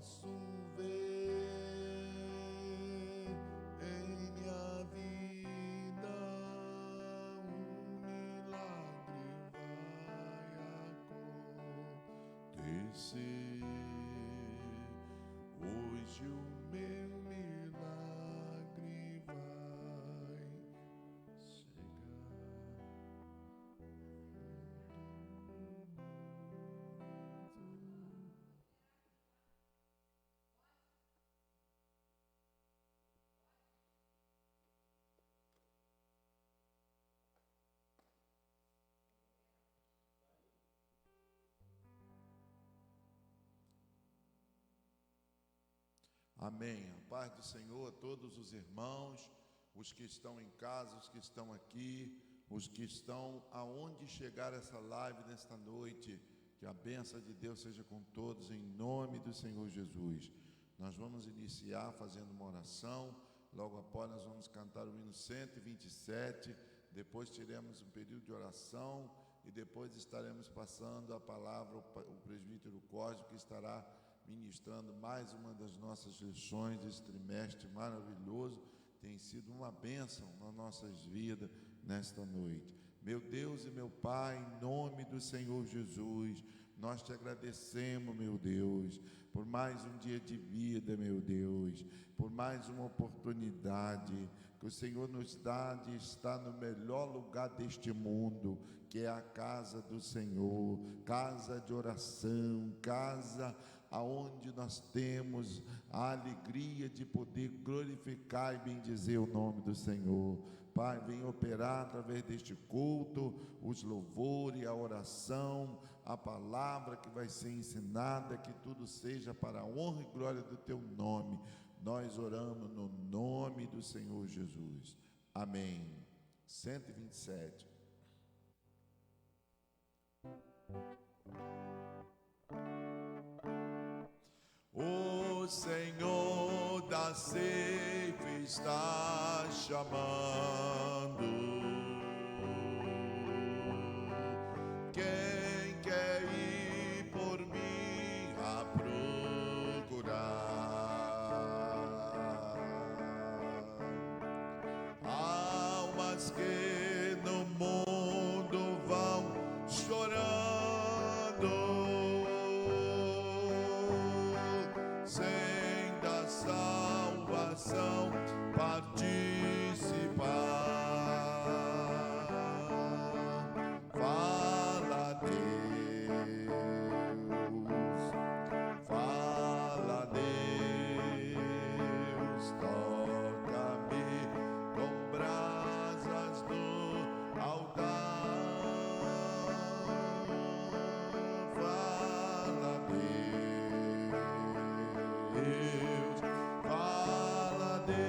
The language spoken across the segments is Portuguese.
posso ver em minha vida um milagre vai acontecer. Hoje o meu milagre vai chegar. Amém. A paz do Senhor a todos os irmãos, os que estão em casa, os que estão aqui, os que estão aonde chegar essa live nesta noite. Que a bênção de Deus seja com todos, em nome do Senhor Jesus. Nós vamos iniciar fazendo uma oração. Logo após nós vamos cantar o hino 127. Depois teremos um período de oração e depois estaremos passando a palavra ao presbítero Cosme, que estará ministrando mais uma das nossas lições desse trimestre maravilhoso. Tem sido uma bênção nas nossas vidas nesta noite. Meu Deus e meu Pai, em nome do Senhor Jesus, nós te agradecemos, meu Deus, por mais um dia de vida, meu Deus, por mais uma oportunidade que o Senhor nos dá de estar no melhor lugar deste mundo, que é a casa do Senhor, casa de oração, casa aonde nós temos a alegria de poder glorificar e bendizer o nome do Senhor. Pai, vem operar através deste culto, os louvores, a oração, a palavra que vai ser ensinada, que tudo seja para a honra e glória do teu nome. Nós oramos no nome do Senhor Jesus. Amém. 127. O Senhor da ceifa está chamando. Quem quer ir por mim a procurar? Almas que no mundo vão chorando, sem da salvação participar. Fala, Deus, fala, Deus, toca-me com brasas do altar. Fala, Deus, fala, Deus.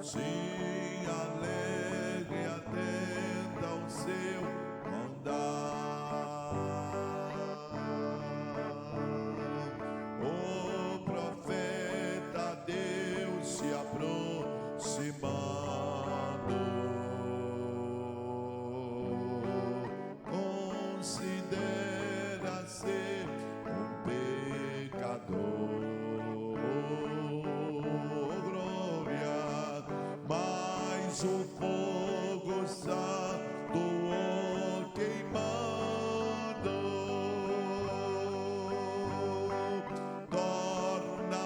Sim, alegre, atenta ao seu mandar. O profeta Deus se aproximando. Considera ser um pecador. Glória, mas o fogo santo o queimando torna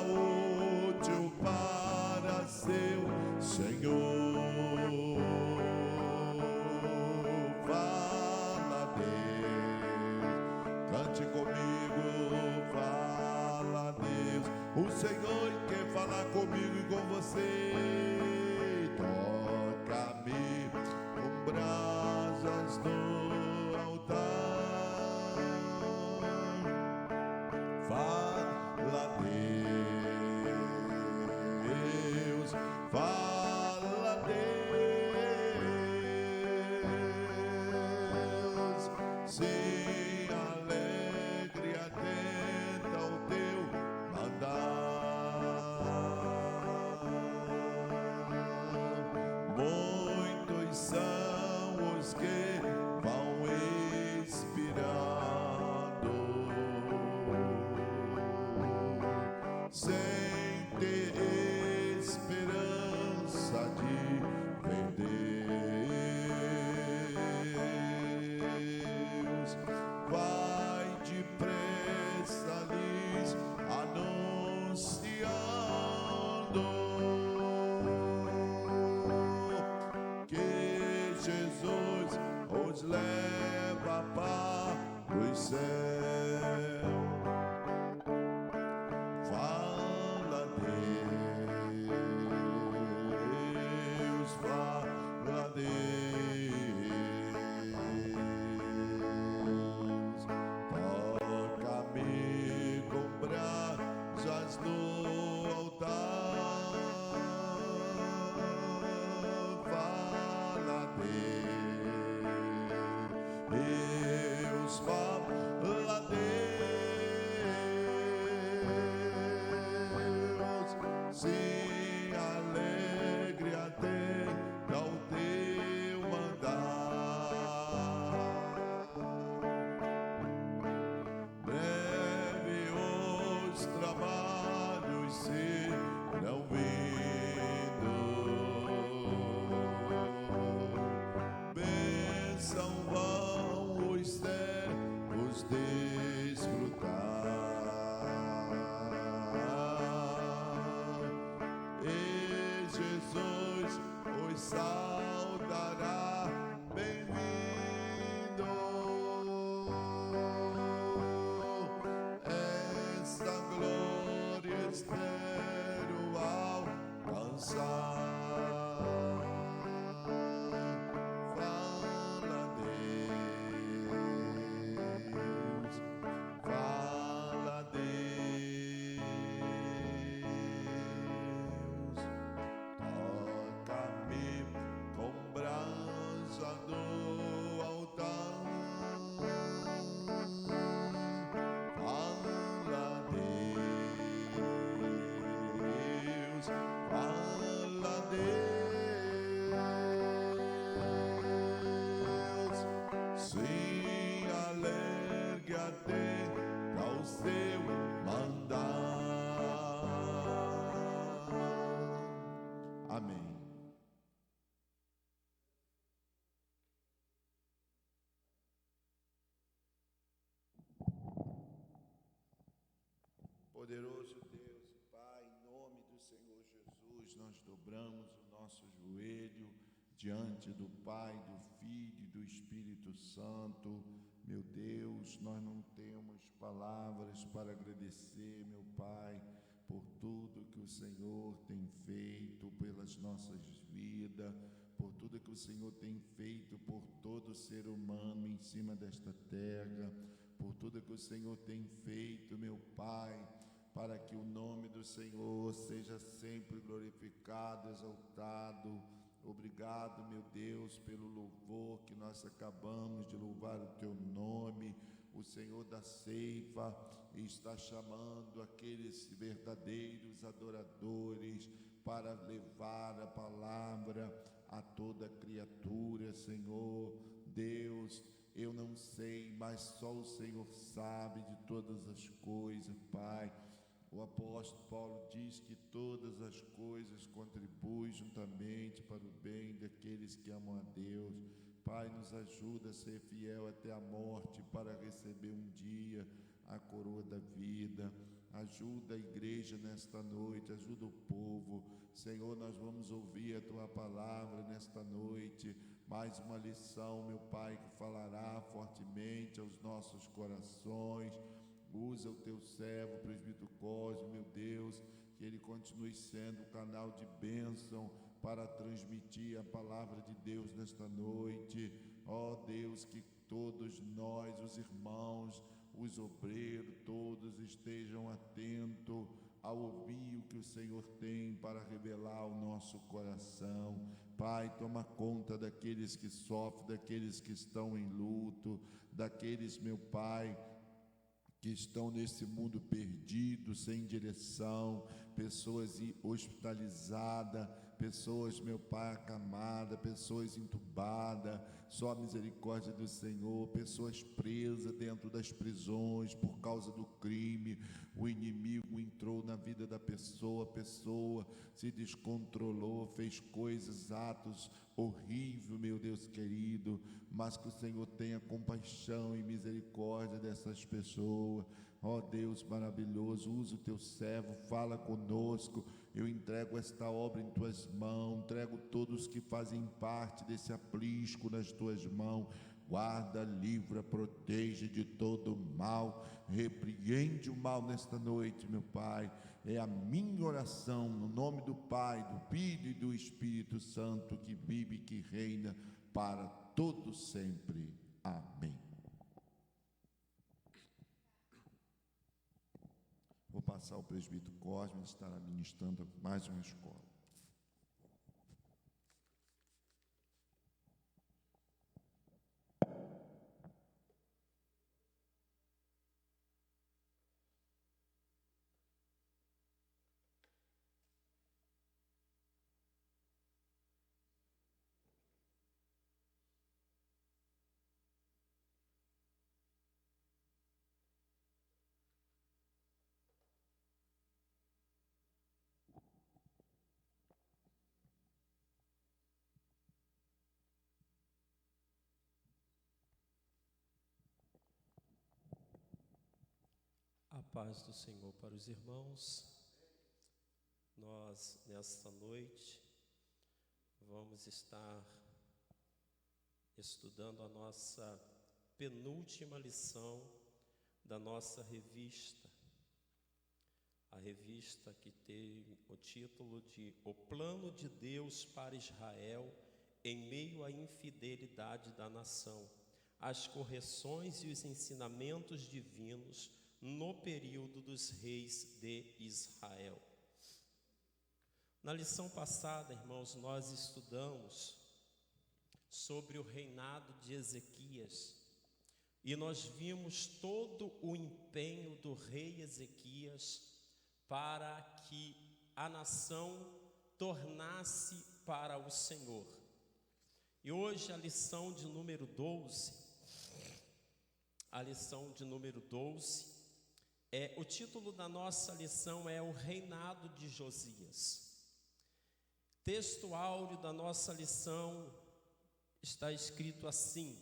útil para seu Senhor. Fala, Deus, cante comigo. Fala, Deus, o Senhor quer falar comigo e com você. Toca-me com brasas no altar. Fala, Deus, fala, Deus. Sim, alegre, atenta ao teu mandar. Muitos são os que vão expirar. Jesus os leva para os céus. Fala Deus, fala Deus, toca-me com brasas no altar. Fala Deus, fala Deus, se alegre atenta ao teu mandar. Breve os trabalhos serão vindo, bênção vão os servos desfrutar. E Jesus os saudará, bem-vindo. Esta glória espero alcançar. Fala Deus, fala Deus, toca-me com brasa no altar. Fala Deus, fala Deus, se alegre atenta ao seu mandar. Amém. Poderoso Deus e Pai, em nome do Senhor Jesus, nós dobramos o nosso joelho diante do Pai, do Filho e do Espírito Santo. Meu Deus, nós não temos palavras para agradecer, meu Pai, por tudo que o Senhor tem feito pelas nossas vidas, por tudo que o Senhor tem feito por todo ser humano em cima desta terra, por tudo que o Senhor tem feito, meu Pai, para que o nome do Senhor seja sempre glorificado, exaltado. Obrigado, meu Deus, pelo louvor que nós acabamos de louvar o Teu nome. O Senhor da ceifa está chamando aqueles verdadeiros adoradores para levar a palavra a toda criatura, Senhor. Deus, eu não sei, mas só o Senhor sabe de todas as coisas, Pai. O apóstolo Paulo diz que todas as coisas contribuem juntamente para o bem daqueles que amam a Deus. Pai, nos ajuda a ser fiel até a morte para receber um dia a coroa da vida. Ajuda a igreja nesta noite, ajuda o povo. Senhor, nós vamos ouvir a Tua palavra nesta noite. Mais uma lição, meu Pai, que falará fortemente aos nossos corações. Usa o Teu servo, presbítero Cosme, meu Deus, que ele continue sendo um canal de bênção para transmitir a palavra de Deus nesta noite. Ó Deus, que todos nós, os irmãos, os obreiros, todos estejam atentos a ouvir o que o Senhor tem para revelar ao nosso coração. Pai, toma conta daqueles que sofrem, daqueles que estão em luto, daqueles, meu Pai, que estão nesse mundo perdido, sem direção, pessoas hospitalizadas, pessoas, meu Pai, acamadas, pessoas entubadas, só a misericórdia do Senhor, pessoas presas dentro das prisões por causa do crime. O inimigo entrou na vida da pessoa, a pessoa se descontrolou, fez coisas, atos horríveis, meu Deus querido, mas que o Senhor tenha compaixão e misericórdia dessas pessoas. Ó Deus maravilhoso, usa o Teu servo, fala conosco, eu entrego esta obra em tuas mãos, entrego todos que fazem parte desse aprisco nas tuas mãos. Guarda, livra, protege de todo mal, repreende o mal nesta noite, meu Pai. É a minha oração, no nome do Pai, do Filho e do Espírito Santo, que vive e que reina para todo sempre. Amém. Vou passar ao presbítero Cosme, ele estará ministrando mais uma escola. A paz do Senhor para os irmãos. Nós, nesta noite, vamos estar estudando a nossa penúltima lição da nossa revista. A revista que tem o título de O Plano de Deus para Israel em meio à infidelidade da nação, as correções e os ensinamentos divinos no período dos reis de Israel. Na lição passada, irmãos, nós estudamos sobre o reinado de Ezequias e nós vimos todo o empenho do rei Ezequias para que a nação tornasse para o Senhor. E hoje a lição de número 12, o título da nossa lição é o reinado de Josias. Texto áureo da nossa lição está escrito assim: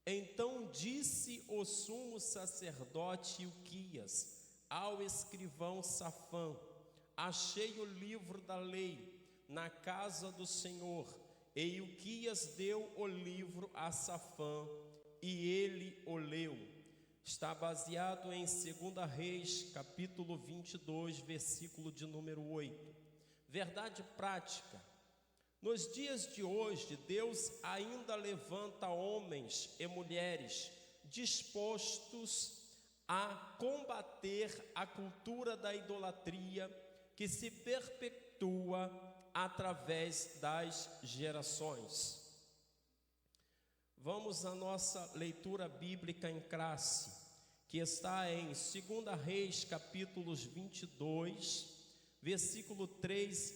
Então disse o sumo sacerdote Ilquias ao escrivão Safã: Achei o livro da lei na casa do Senhor. E Ilquias deu o livro a Safã e ele o leu. Está baseado em 2 Reis, capítulo 22, versículo de número 8. Verdade prática. Nos dias de hoje, Deus ainda levanta homens e mulheres dispostos a combater a cultura da idolatria que se perpetua através das gerações. Vamos à nossa leitura bíblica em classe, que está em 2 Reis, capítulos 22, versículo 3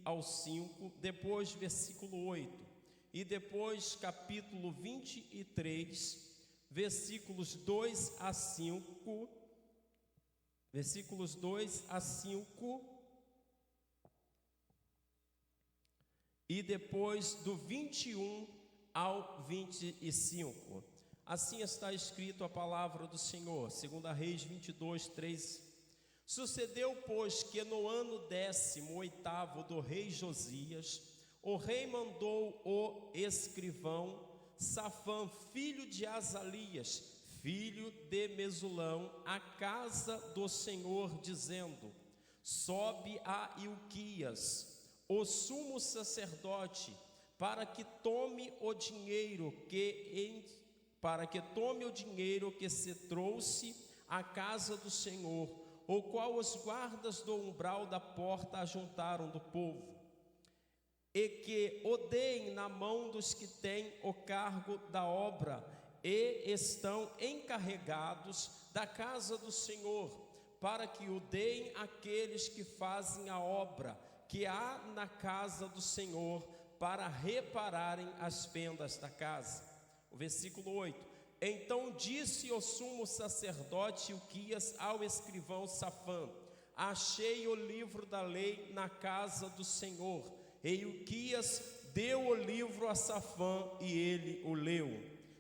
ao 5, depois versículo 8, e depois capítulo 23, versículos 2 a 5, e depois do 21 ao 25. Assim está escrito a palavra do Senhor. 2 Reis 22, 3. Sucedeu, pois, que no ano 18º do rei Josias, o rei mandou o escrivão Safã, filho de Azalias, filho de Mesulão, à casa do Senhor, dizendo: Sobe a Ilquias, o sumo sacerdote, para que tome o dinheiro que se trouxe à casa do Senhor, o qual os guardas do umbral da porta ajuntaram do povo, e que o deem na mão dos que têm o cargo da obra e estão encarregados da casa do Senhor, para que o deem àqueles que fazem a obra que há na casa do Senhor, para repararem as fendas da casa. O versículo 8: Então disse o sumo sacerdote Ilquias ao escrivão Safã: Achei o livro da lei na casa do Senhor. E Ilquias deu o livro a Safã e ele o leu.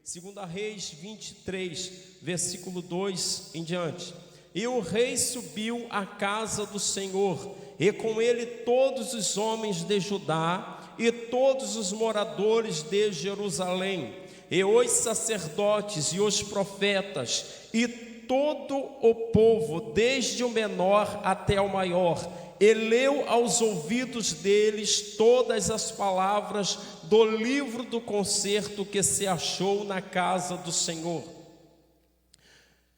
2 Reis 23, versículo 2 em diante. E o rei subiu à casa do Senhor e com ele todos os homens de Judá e todos os moradores de Jerusalém, e os sacerdotes e os profetas, e todo o povo, desde o menor até o maior, e leu aos ouvidos deles todas as palavras do livro do concerto que se achou na casa do Senhor.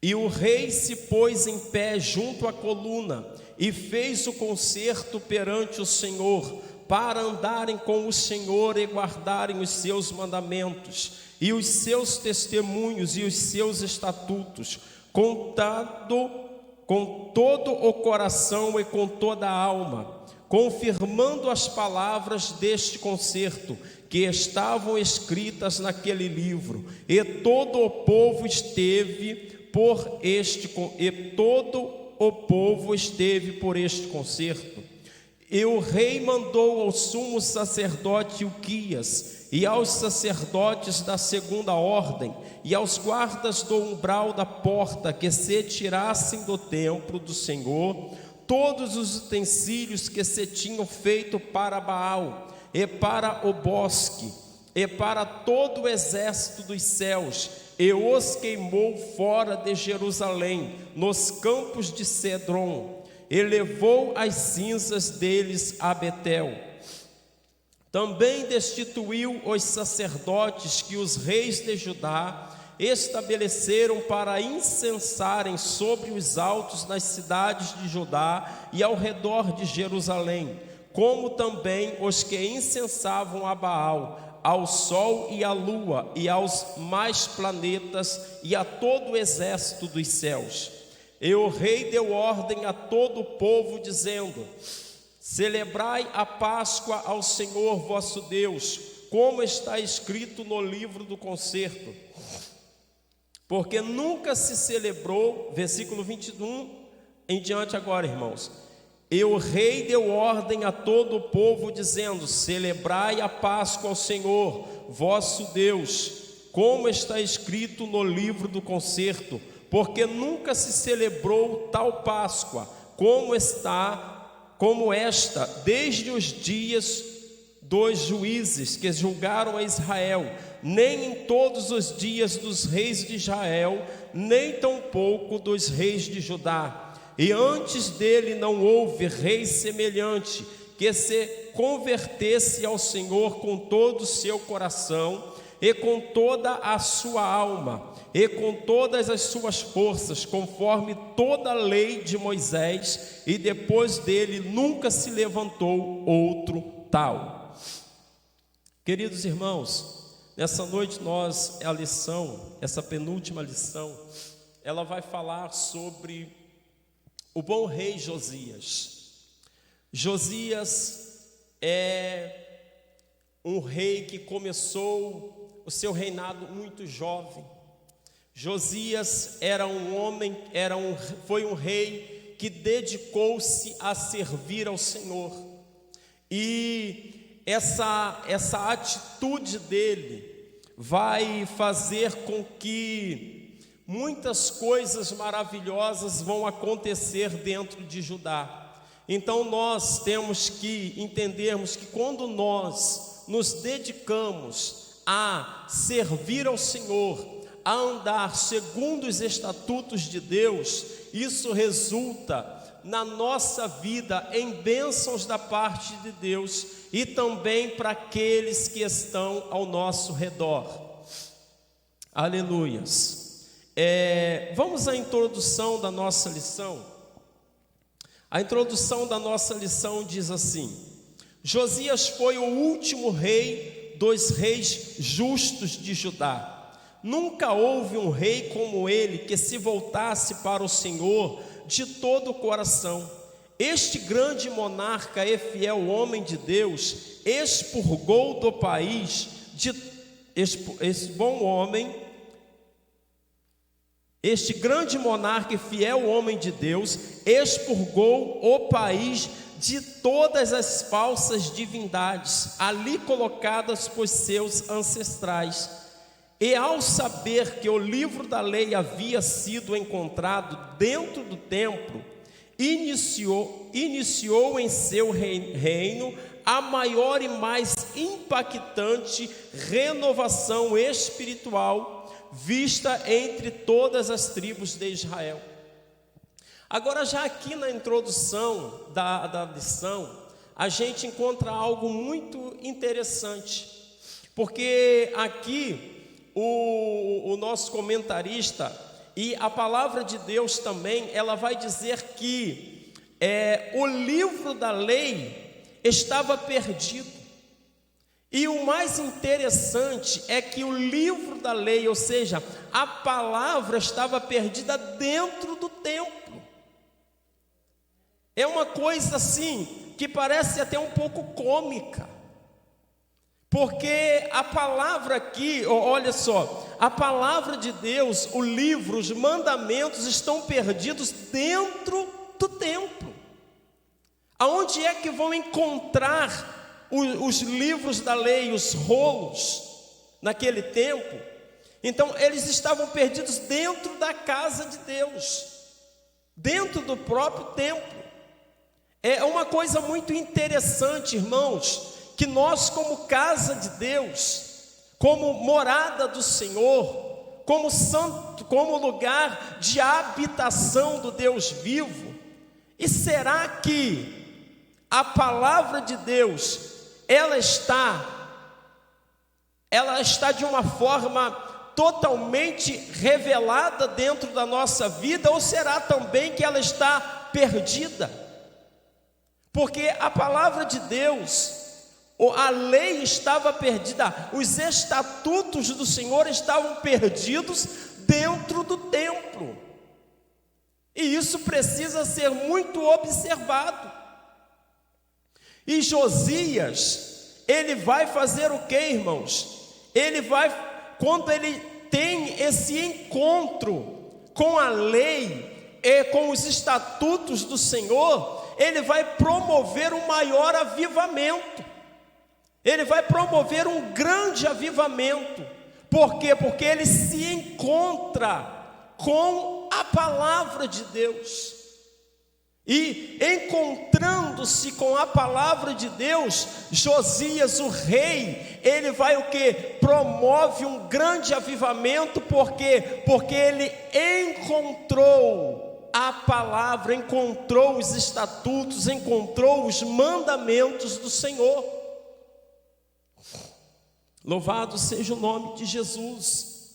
E o rei se pôs em pé junto à coluna, e fez o concerto perante o Senhor, para andarem com o Senhor e guardarem os seus mandamentos, e os seus testemunhos e os seus estatutos, com todo o coração e com toda a alma, confirmando as palavras deste concerto, que estavam escritas naquele livro, e todo o povo esteve por este concerto. E o rei mandou ao sumo sacerdote Ilquias, e aos sacerdotes da segunda ordem, e aos guardas do umbral da porta, que se tirassem do templo do Senhor todos os utensílios que se tinham feito para Baal, e para o bosque, e para todo o exército dos céus, e os queimou fora de Jerusalém, nos campos de Cedron, e levou as cinzas deles a Betel. Também destituiu os sacerdotes que os reis de Judá estabeleceram para incensarem sobre os altos nas cidades de Judá e ao redor de Jerusalém, como também os que incensavam a Baal, ao sol e à lua, e aos mais planetas, e a todo o exército dos céus. E o rei deu ordem a todo o povo, dizendo: celebrai a Páscoa ao Senhor vosso Deus, como está escrito no livro do concerto. Porque nunca se celebrou, versículo 21 em diante agora, irmãos. E o rei deu ordem a todo o povo, dizendo: celebrai a Páscoa ao Senhor vosso Deus, como está escrito no livro do concerto, porque nunca se celebrou tal Páscoa, como esta, desde os dias dos juízes que julgaram a Israel, nem em todos os dias dos reis de Israel, nem tampouco dos reis de Judá. E antes dele não houve rei semelhante, que se convertesse ao Senhor com todo o seu coração, e com toda a sua alma, e com todas as suas forças, conforme toda a lei de Moisés, e depois dele nunca se levantou outro tal. Queridos irmãos, nessa noite a lição, essa penúltima lição, ela vai falar sobre o bom rei Josias. Josias é um rei que começou o seu reinado muito jovem. Josias foi um rei que dedicou-se a servir ao Senhor. E essa atitude dele vai fazer com que muitas coisas maravilhosas vão acontecer dentro de Judá. Então nós temos que entendermos que quando nós nos dedicamos a servir ao Senhor, a andar segundo os estatutos de Deus, isso resulta na nossa vida em bênçãos da parte de Deus e também para aqueles que estão ao nosso redor. Aleluias. Vamos à introdução da nossa lição. A introdução da nossa lição diz assim: Josias foi o último rei dos reis justos de Judá. Nunca houve um rei como ele que se voltasse para o Senhor de todo o coração. Este grande monarca e fiel homem de Deus expurgou do país Este grande monarca e fiel homem de Deus expurgou o país de todas as falsas divindades ali colocadas por seus ancestrais. E ao saber que o livro da lei havia sido encontrado dentro do templo, iniciou em seu reino a maior e mais impactante renovação espiritual vista entre todas as tribos de Israel. Agora, já aqui na introdução da lição, a gente encontra algo muito interessante, porque aqui o nosso comentarista e a palavra de Deus também, ela vai dizer que o livro da lei estava perdido. E o mais interessante é que o livro da lei, ou seja, a palavra estava perdida dentro do templo. É uma coisa assim, que parece até um pouco cômica. Porque a palavra aqui, olha só, a palavra de Deus, o livro, os mandamentos estão perdidos dentro do templo. Aonde é que vão encontrar os livros da lei, os rolos, naquele tempo? Então, eles estavam perdidos dentro da casa de Deus, dentro do próprio templo. É uma coisa muito interessante, irmãos, que nós, como casa de Deus, como morada do Senhor, como santo, como lugar de habitação do Deus vivo, e será que a palavra de Deus, ela está de uma forma totalmente revelada dentro da nossa vida, ou será também que ela está perdida? Porque a palavra de Deus, a lei estava perdida, os estatutos do Senhor estavam perdidos dentro do templo. E isso precisa ser muito observado. E Josias, ele vai fazer o que, irmãos? Quando ele tem esse encontro com a lei e com os estatutos do Senhor, ele vai promover um maior avivamento. Ele vai promover um grande avivamento. Por quê? Porque ele se encontra com a palavra de Deus. E encontrando-se com a palavra de Deus, Josias, o rei, ele vai o quê? Promove um grande avivamento, por quê? Porque ele encontrou a palavra, encontrou os estatutos, encontrou os mandamentos do Senhor. Louvado seja o nome de Jesus.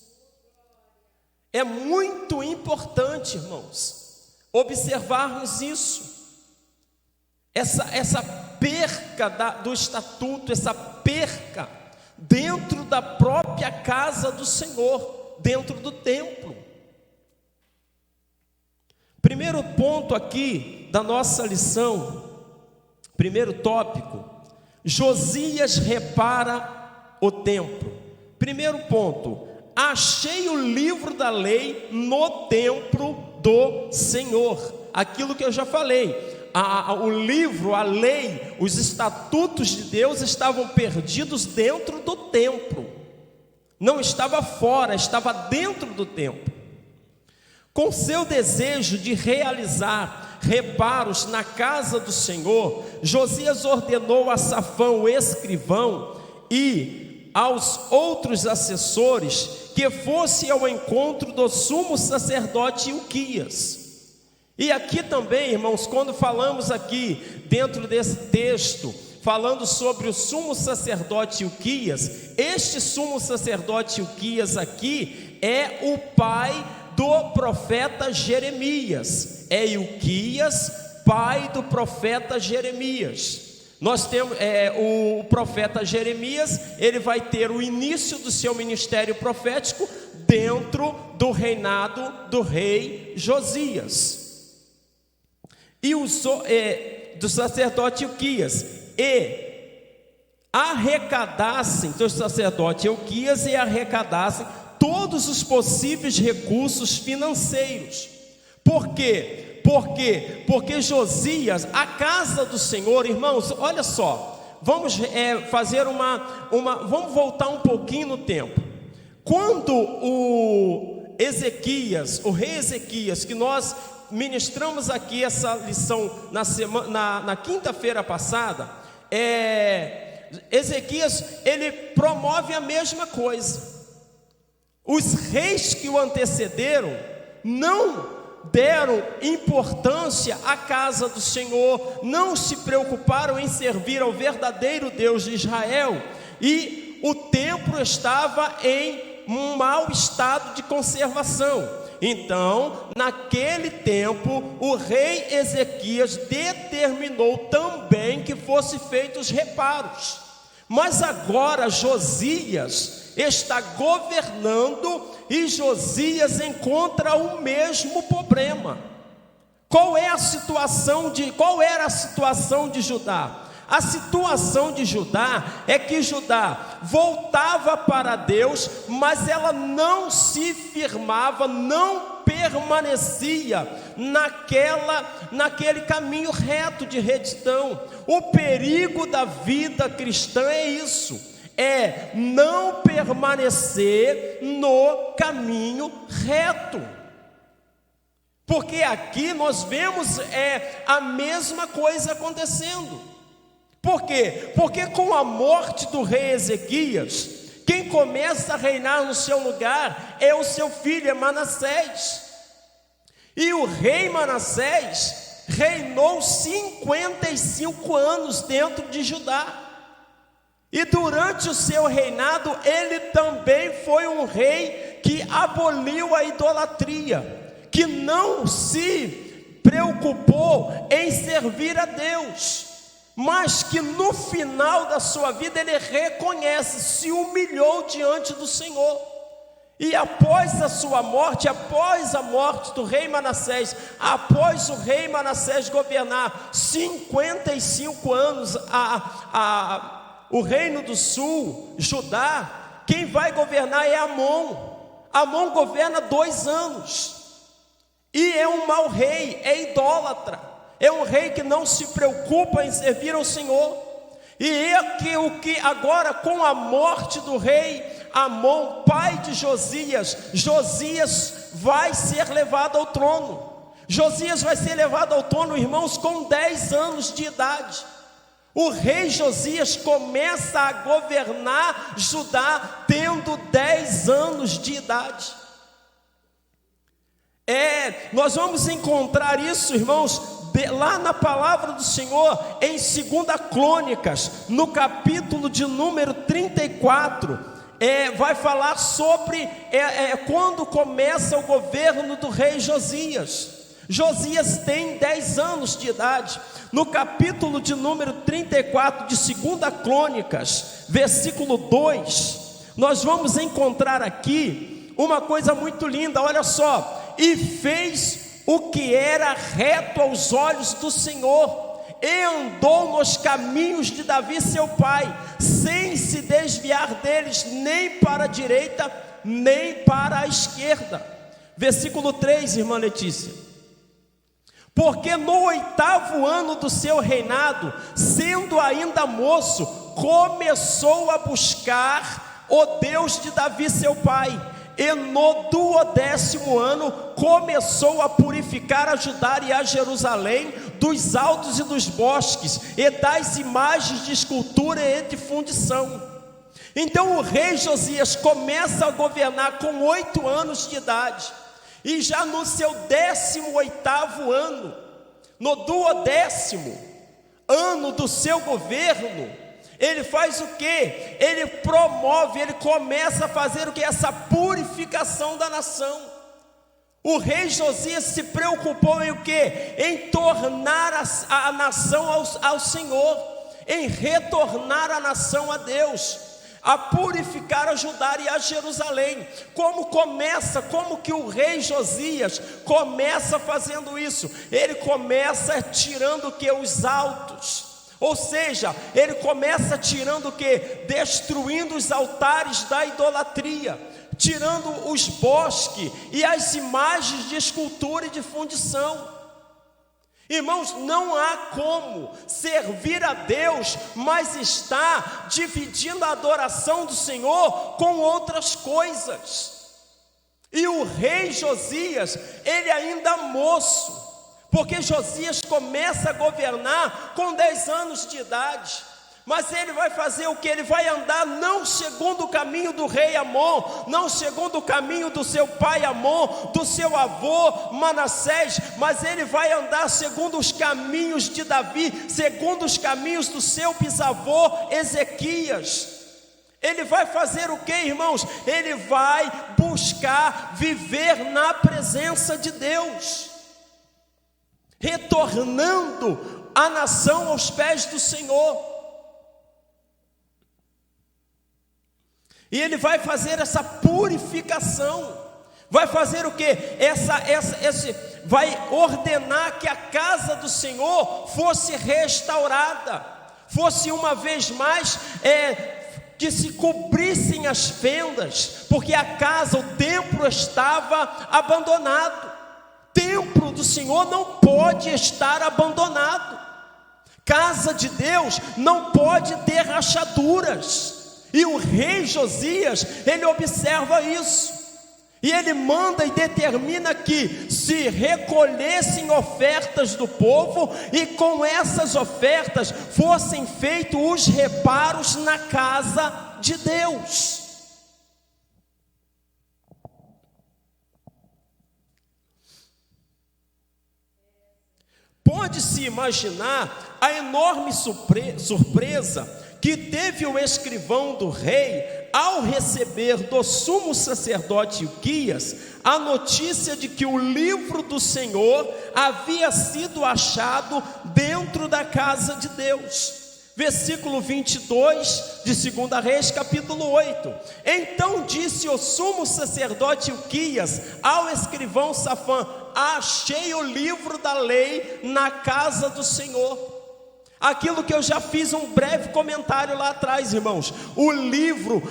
É muito importante, irmãos, observarmos isso, essa perca do estatuto, essa perca dentro da própria casa do Senhor, dentro do templo. Primeiro ponto aqui da nossa lição, primeiro tópico, Josias repara o templo. Primeiro ponto, achei o livro da lei no templo do Senhor. Aquilo que eu já falei, o livro, a lei, os estatutos de Deus estavam perdidos dentro do templo. Não estava fora, estava dentro do templo. Com seu desejo de realizar reparos na casa do Senhor, Josias ordenou a Safão, o escrivão, e aos outros assessores que fosse ao encontro do sumo sacerdote Ilquias. E aqui também, irmãos, quando falamos aqui dentro desse texto, falando sobre o sumo sacerdote Ilquias, este sumo sacerdote Ilquias aqui é o pai do profeta Jeremias. É Ilquias, pai do profeta Jeremias. Nós temos o profeta Jeremias, ele vai ter o início do seu ministério profético dentro do reinado do rei Josias. E do sacerdote Ilquias, arrecadassem, do sacerdote Ilquias, e arrecadassem todos os possíveis recursos financeiros. Por quê? Porque Josias, a casa do Senhor, irmãos, olha só, vamos fazer vamos voltar um pouquinho no tempo. Quando o rei Ezequias, que nós ministramos aqui essa lição na quinta-feira passada. Ezequias, ele promove a mesma coisa. Os reis que o antecederam não deram importância à casa do Senhor, não se preocuparam em servir ao verdadeiro Deus de Israel, e o templo estava em um mau estado de conservação. Então, naquele tempo, o rei Ezequias determinou também que fossem feitos reparos. Mas agora Josias está governando e Josias encontra o mesmo problema. Qual era a situação de Judá? A situação de Judá é que Judá voltava para Deus, mas ela não se firmava, não permanecia naquele caminho reto de retidão. O perigo da vida cristã é isso, é não permanecer no caminho reto. Porque aqui nós vemos a mesma coisa acontecendo. Por quê? Porque com a morte do rei Ezequias, quem começa a reinar no seu lugar é o seu filho, Manassés. E o rei Manassés reinou 55 anos dentro de Judá. E durante o seu reinado, ele também foi um rei que aboliu a idolatria, que não se preocupou em servir a Deus, mas que no final da sua vida ele reconhece, se humilhou diante do Senhor. E após a sua morte, após a morte do rei Manassés, após o rei Manassés governar 55 anos o reino do sul, Judá, quem vai governar é Amon. Amon governa 2 anos, e é um mau rei, é idólatra. É um rei que não se preocupa em servir ao Senhor. E agora com a morte do rei Amon, pai de Josias, Josias vai ser levado ao trono. Josias vai ser levado ao trono, irmãos, com 10 anos de idade. O rei Josias começa a governar Judá tendo 10 anos de idade. Nós vamos encontrar isso, irmãos, lá na palavra do Senhor, em 2 Crônicas, no capítulo de número 34, vai falar sobre quando começa o governo do rei Josias. Josias tem 10 anos de idade. No capítulo de número 34 de 2 Crônicas, versículo 2, nós vamos encontrar aqui uma coisa muito linda, olha só. E fez o que era reto aos olhos do Senhor, e andou nos caminhos de Davi seu pai, sem se desviar deles, nem para a direita, nem para a esquerda. Versículo 3, irmã Letícia. Porque no 8º ano do seu reinado, sendo ainda moço, começou a buscar o Deus de Davi seu pai, e no 12º ano começou a purificar a Judá e a Jerusalém dos altos e dos bosques, e das imagens de escultura e de fundição. Então o rei Josias começa a governar com 8 anos de idade, e já no seu 18º ano, no 12º ano do seu governo, ele faz o quê? Ele promove, ele começa a fazer o quê? Essa purificação da nação. O rei Josias se preocupou em o quê? Em tornar a nação ao Senhor, em retornar a nação a Deus, a purificar a Judá e a Jerusalém. Como que o rei Josias começa fazendo isso? Ele começa tirando o quê? Os altos. Ou seja, ele começa tirando o quê? Destruindo os altares da idolatria, tirando os bosques e as imagens de escultura e de fundição. Irmãos, não há como servir a Deus, mas está dividindo a adoração do Senhor com outras coisas. E o rei Josias, ele ainda moço, porque Josias começa a governar com 10 anos de idade. Mas ele vai fazer o que? Ele vai andar não segundo o caminho do rei Amon, não segundo o caminho do seu pai Amon, do seu avô Manassés, mas ele vai andar segundo os caminhos de Davi, segundo os caminhos do seu bisavô Ezequias. Ele vai fazer o que, irmãos? Ele vai buscar viver na presença de Deus, retornando a nação aos pés do Senhor. E ele vai fazer essa purificação. Vai fazer o quê? Vai ordenar que a casa do Senhor fosse restaurada, fosse uma vez mais que se cobrissem as fendas, porque a casa, o templo estava abandonado. Templo do Senhor não pode estar abandonado. Casa de Deus não pode ter rachaduras. E o rei Josias, ele observa isso, e ele manda e determina que se recolhessem ofertas do povo, e com essas ofertas fossem feitos os reparos na casa de Deus. Pode-se imaginar a enorme surpresa que teve o escrivão do rei ao receber do sumo sacerdote Ilquias a notícia de que o livro do Senhor havia sido achado dentro da casa de Deus. Versículo 22 de 2 Reis, capítulo 8. Então disse o sumo sacerdote Ilquias ao escrivão Safã: achei o livro da lei na casa do Senhor. Aquilo que eu já fiz um breve comentário lá atrás, irmãos. O livro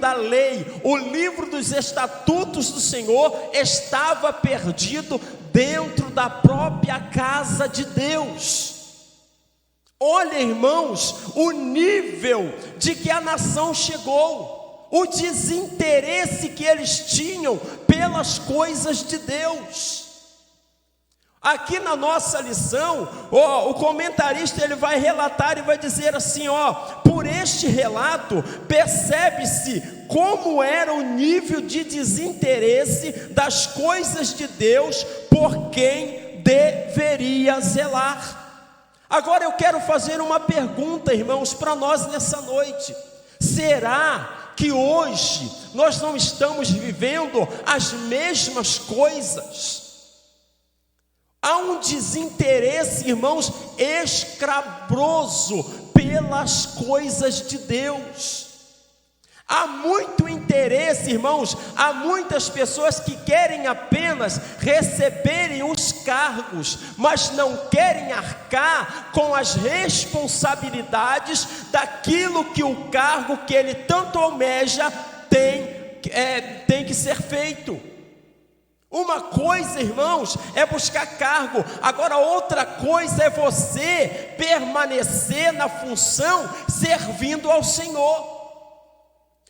da lei, o livro dos estatutos do Senhor estava perdido dentro da própria casa de Deus. Olha, irmãos, o nível de que a nação chegou, o desinteresse que eles tinham pelas coisas de Deus. Aqui na nossa lição, o comentarista ele vai relatar e vai dizer assim, por este relato percebe-se como era o nível de desinteresse das coisas de Deus por quem deveria zelar. Agora eu quero fazer uma pergunta, irmãos, para nós nessa noite. Será que hoje nós não estamos vivendo as mesmas coisas? Há um desinteresse, irmãos, escabroso pelas coisas de Deus. Há muito interesse, irmãos, há muitas pessoas que querem apenas receberem os cargos, mas não querem arcar com as responsabilidades daquilo que o cargo que ele tanto almeja tem que ser feito. Uma coisa, irmãos, é buscar cargo. Agora outra coisa é você permanecer na função servindo ao Senhor.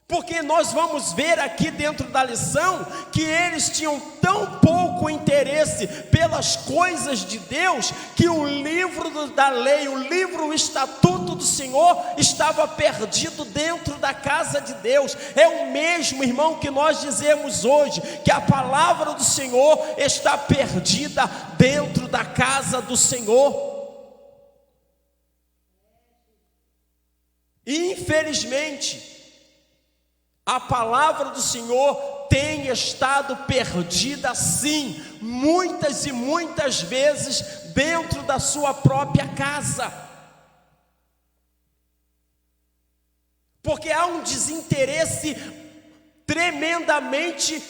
Porque nós vamos ver aqui dentro da lição que eles tinham tão pouco interesse pelas coisas de Deus, que o livro da lei, o estatuto do Senhor estava perdido dentro da casa de Deus. É o mesmo, irmão, que nós dizemos hoje, que a palavra do Senhor está perdida dentro da casa do Senhor. E infelizmente a palavra do Senhor tem estado perdida, sim, muitas e muitas vezes dentro da sua própria casa. Porque há um desinteresse tremendamente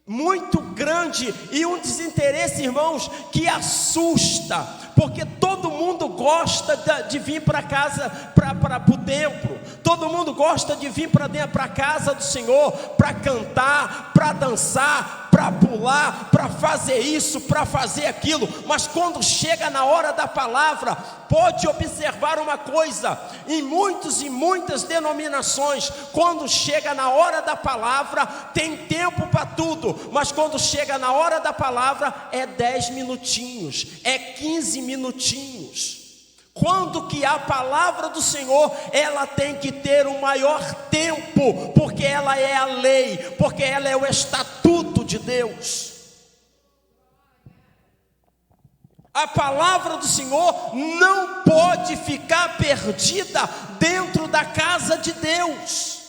muito grande, e um desinteresse, irmãos, que assusta, porque todo mundo gosta de vir para casa, para o templo, todo mundo gosta de vir para a casa do Senhor, para cantar, para dançar, para pular, para fazer isso, para fazer aquilo, mas quando chega na hora da palavra, pode observar uma coisa: em muitas denominações, quando chega na hora da palavra, tem tempo para tudo, mas quando chega na hora da palavra, é 10 minutinhos, é 15 minutinhos. Quando que a palavra do Senhor, ela tem que ter um maior tempo, porque ela é a lei, porque ela é o estatuto de Deus. A palavra do Senhor não pode ficar perdida dentro da casa de Deus.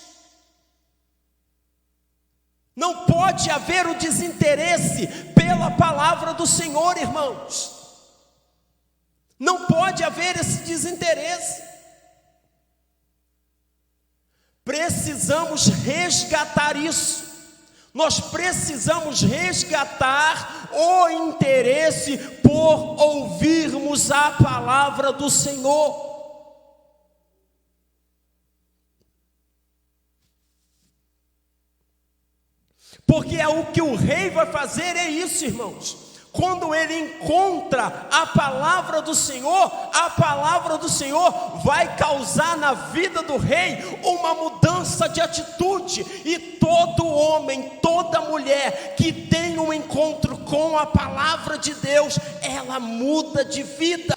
Não pode haver o desinteresse pela palavra do Senhor, irmãos. Não pode haver esse desinteresse. Precisamos resgatar isso. Nós precisamos resgatar o interesse por ouvirmos a palavra do Senhor. Porque é o que o rei vai fazer, é isso, irmãos. Quando ele encontra a palavra do Senhor vai causar na vida do rei uma mudança de atitude. E todo homem, toda mulher que tem um encontro com a palavra de Deus, ela muda de vida.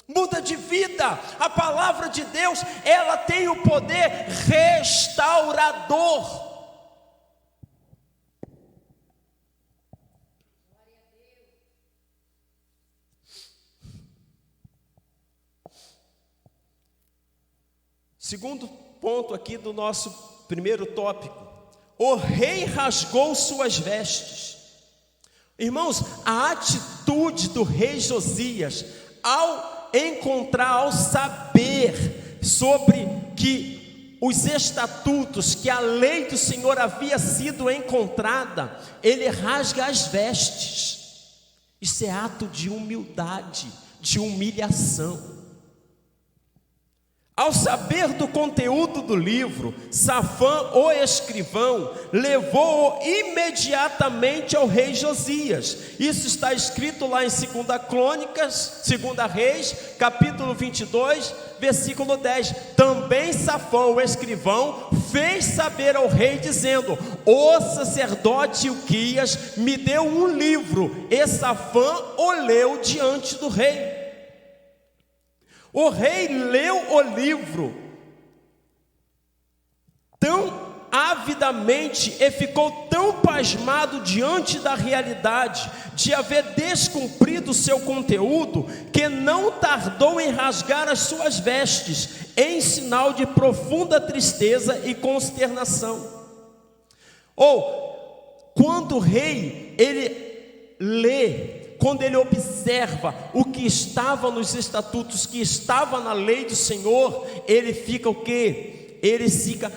Muda de vida. A palavra de Deus, ela tem o poder restaurador. Segundo ponto aqui do nosso primeiro tópico: o rei rasgou suas vestes. Irmãos, a atitude do rei Josias, ao saber sobre que os estatutos, que a lei do Senhor havia sido encontrada, ele rasga as vestes. Isso é ato de humildade, de humilhação. Ao saber do conteúdo do livro, Safã, o escrivão, levou-o imediatamente ao rei Josias. Isso está escrito lá em 2 Reis, capítulo 22, versículo 10. Também Safã, o escrivão, fez saber ao rei, dizendo: o sacerdote Ilquias me deu um livro. E Safã o leu diante do rei. O rei leu o livro tão avidamente e ficou tão pasmado diante da realidade de haver descumprido seu conteúdo, que não tardou em rasgar as suas vestes, em sinal de profunda tristeza e consternação. Quando o rei, ele lê, quando ele observa o que estava nos estatutos, que estava na lei do Senhor, ele fica o quê? Ele fica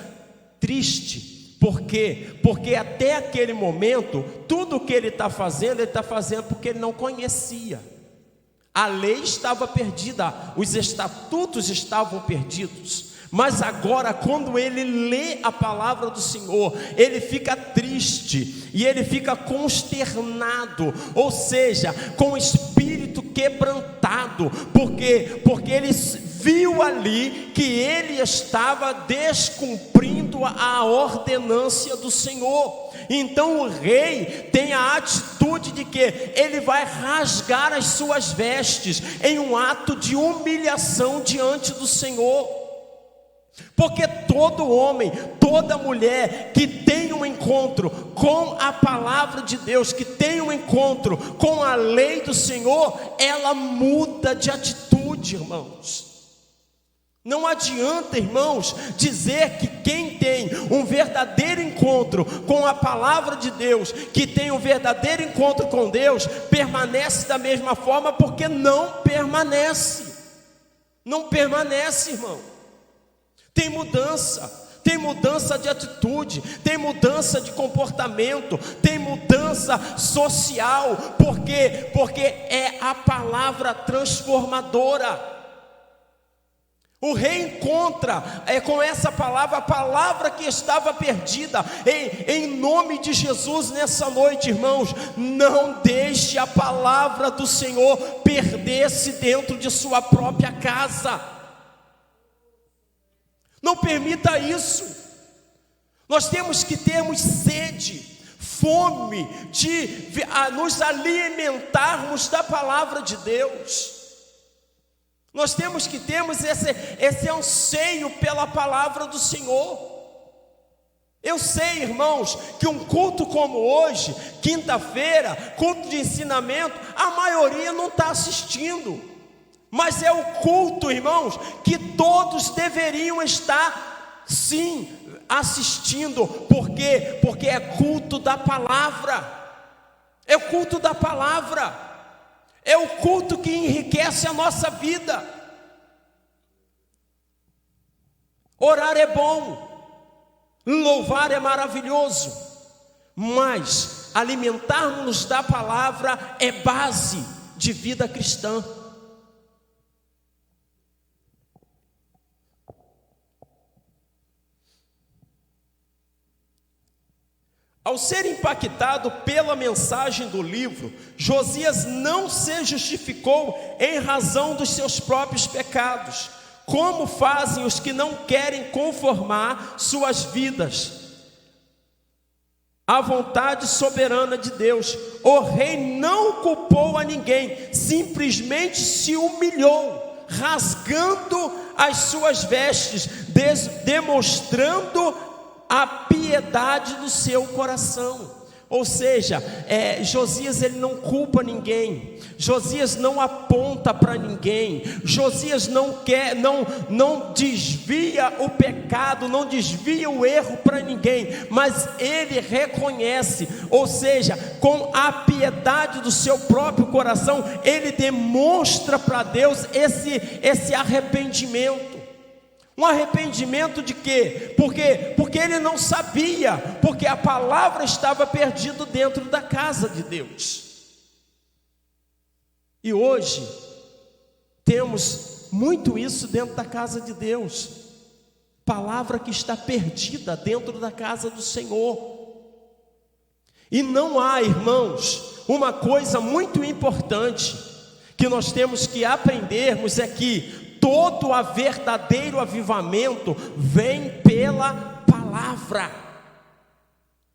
triste. Por quê? Porque até aquele momento, tudo o que ele está fazendo porque ele não conhecia. A lei estava perdida, os estatutos estavam perdidos. Mas agora, quando ele lê a palavra do Senhor, ele fica triste e ele fica consternado, ou seja, com o espírito quebrantado. Por quê? Porque ele viu ali que ele estava descumprindo a ordenância do Senhor. Então o rei tem a atitude de que ele vai rasgar as suas vestes em um ato de humilhação diante do Senhor. Porque todo homem, toda mulher que tem um encontro com a palavra de Deus, que tem um encontro com a lei do Senhor, ela muda de atitude, irmãos. Não adianta, irmãos, dizer que quem tem um verdadeiro encontro com a palavra de Deus, que tem um verdadeiro encontro com Deus, permanece da mesma forma, porque não permanece. Não permanece, irmão. Tem mudança de atitude, tem mudança de comportamento, tem mudança social. Por quê? Porque é a palavra transformadora. O rei encontra com essa palavra, a palavra que estava perdida. Em nome de Jesus, nessa noite, irmãos, não deixe a palavra do Senhor perder-se dentro de sua própria casa. Não permita isso. Nós temos que termos sede, fome de nos alimentarmos da palavra de Deus. Nós temos que termos esse anseio pela palavra do Senhor. Eu sei, irmãos, que um culto como hoje, quinta-feira, culto de ensinamento, a maioria não está assistindo. Mas é o culto, irmãos, que todos deveriam estar, sim, assistindo. Por quê? Porque é culto da palavra. É o culto da palavra. É o culto que enriquece a nossa vida. Orar é bom, louvar é maravilhoso, mas alimentarmos da palavra é base de vida cristã. Ao ser impactado pela mensagem do livro, Josias não se justificou em razão dos seus próprios pecados, como fazem os que não querem conformar suas vidas à vontade soberana de Deus. O rei não culpou a ninguém, simplesmente se humilhou, rasgando as suas vestes, demonstrando a piedade do seu coração. Ou seja, Josias ele não culpa ninguém, Josias não aponta para ninguém, Josias não desvia o pecado, não desvia o erro para ninguém, mas ele reconhece, ou seja, com a piedade do seu próprio coração, ele demonstra para Deus esse arrependimento. Um arrependimento de quê? Porque ele não sabia, porque a palavra estava perdida dentro da casa de Deus. E hoje, temos muito isso dentro da casa de Deus. Palavra que está perdida dentro da casa do Senhor. E não há, irmãos, uma coisa muito importante que nós temos que aprendermos é que todo o verdadeiro avivamento vem pela palavra.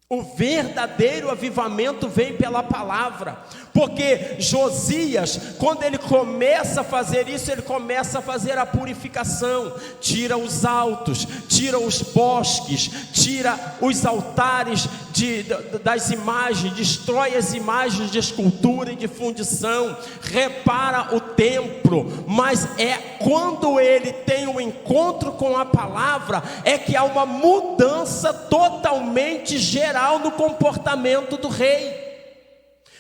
O verdadeiro avivamento vem pela palavra. Porque Josias, quando ele começa a fazer isso, ele começa a fazer a purificação. Tira os altos, tira os bosques, tira os altares das imagens, destrói as imagens de escultura e de fundição, repara o templo. Mas é quando ele tem um encontro com a palavra, é que há uma mudança totalmente geral no comportamento do rei.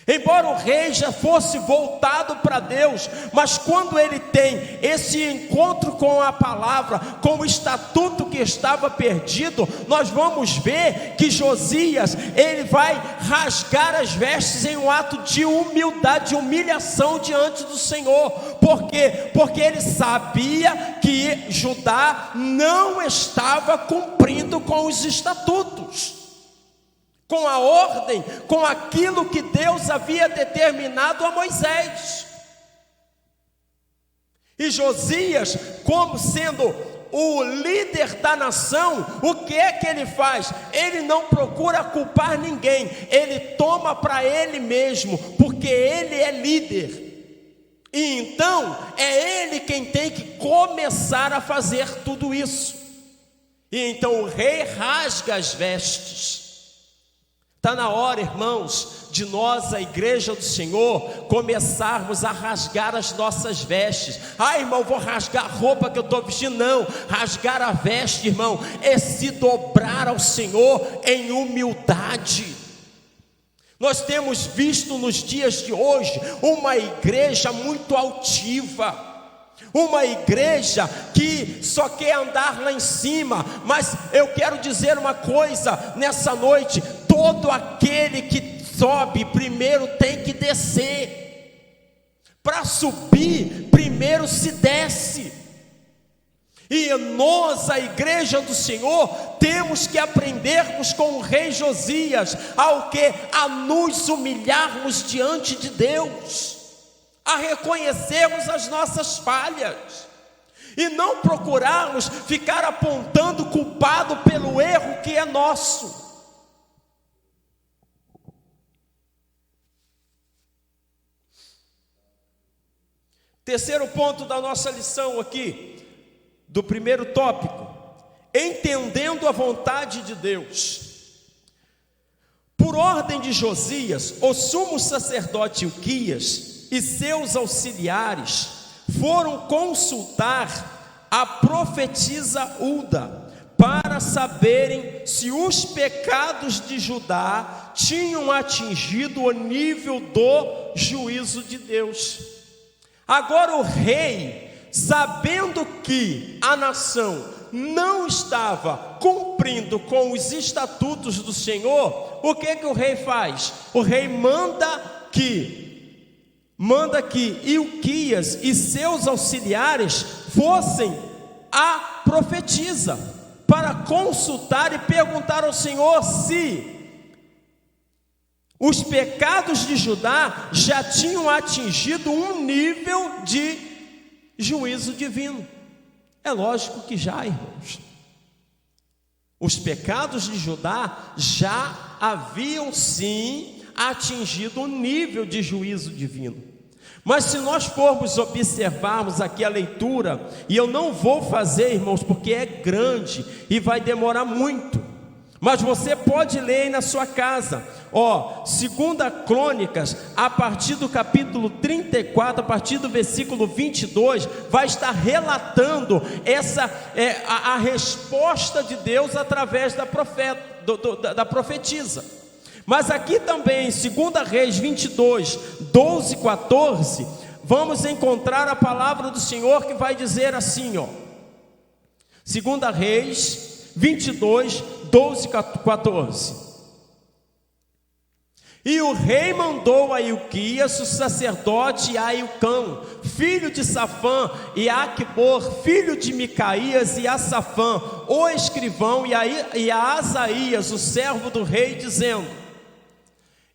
Embora o rei já fosse voltado para Deus, mas quando ele tem esse encontro com a palavra, com o estatuto que estava perdido, nós vamos ver que Josias, ele vai rasgar as vestes em um ato de humildade, de humilhação diante do Senhor. Por quê? Porque ele sabia que Judá não estava cumprindo com os estatutos, com a ordem, com aquilo que Deus havia determinado a Moisés. E Josias, como sendo o líder da nação, o que é que ele faz? Ele não procura culpar ninguém, ele toma para ele mesmo, porque ele é líder. E então, é ele quem tem que começar a fazer tudo isso. E então o rei rasga as vestes. Está na hora, irmãos, de nós, a igreja do Senhor, começarmos a rasgar as nossas vestes. Irmão, vou rasgar a roupa que eu estou vestindo. Não, rasgar a veste, irmão, é se dobrar ao Senhor em humildade. Nós temos visto nos dias de hoje uma igreja muito altiva, uma igreja que só quer andar lá em cima. Mas eu quero dizer uma coisa nessa noite: todo aquele que sobe primeiro tem que descer. Para subir, primeiro se desce. E nós, a igreja do Senhor, temos que aprendermos com o rei Josias, ao que? A nos humilharmos diante de Deus, a reconhecermos as nossas falhas, e não procurarmos ficar apontando o culpado pelo erro que é nosso. Terceiro ponto da nossa lição aqui, do primeiro tópico: entendendo a vontade de Deus. Por ordem de Josias, o sumo sacerdote Ilquias e seus auxiliares foram consultar a profetisa Hulda para saberem se os pecados de Judá tinham atingido o nível do juízo de Deus. Agora o rei, sabendo que a nação não estava cumprindo com os estatutos do Senhor, o que o rei faz? O rei manda que Ilquias e seus auxiliares fossem à profetisa para consultar e perguntar ao Senhor se os pecados de Judá já tinham atingido um nível de juízo divino. É lógico que já, irmãos. Os pecados de Judá já haviam sim atingido um nível de juízo divino. Mas se nós formos observarmos aqui a leitura, e eu não vou fazer, irmãos, porque é grande e vai demorar muito, mas você pode ler aí na sua casa, 2 Crônicas, a partir do capítulo 34, a partir do versículo 22, vai estar relatando a resposta de Deus através da profetisa. Mas aqui também, em 2 Reis 22, 12 e 14, vamos encontrar a palavra do Senhor que vai dizer assim, 2 Reis 22, 12 e 14. E o rei mandou a Ilquias, o sacerdote, e a Hilcão, filho de Safã, e a Aquibor, filho de Micaías, e a Safã, o escrivão, e a Asaías, o servo do rei, dizendo: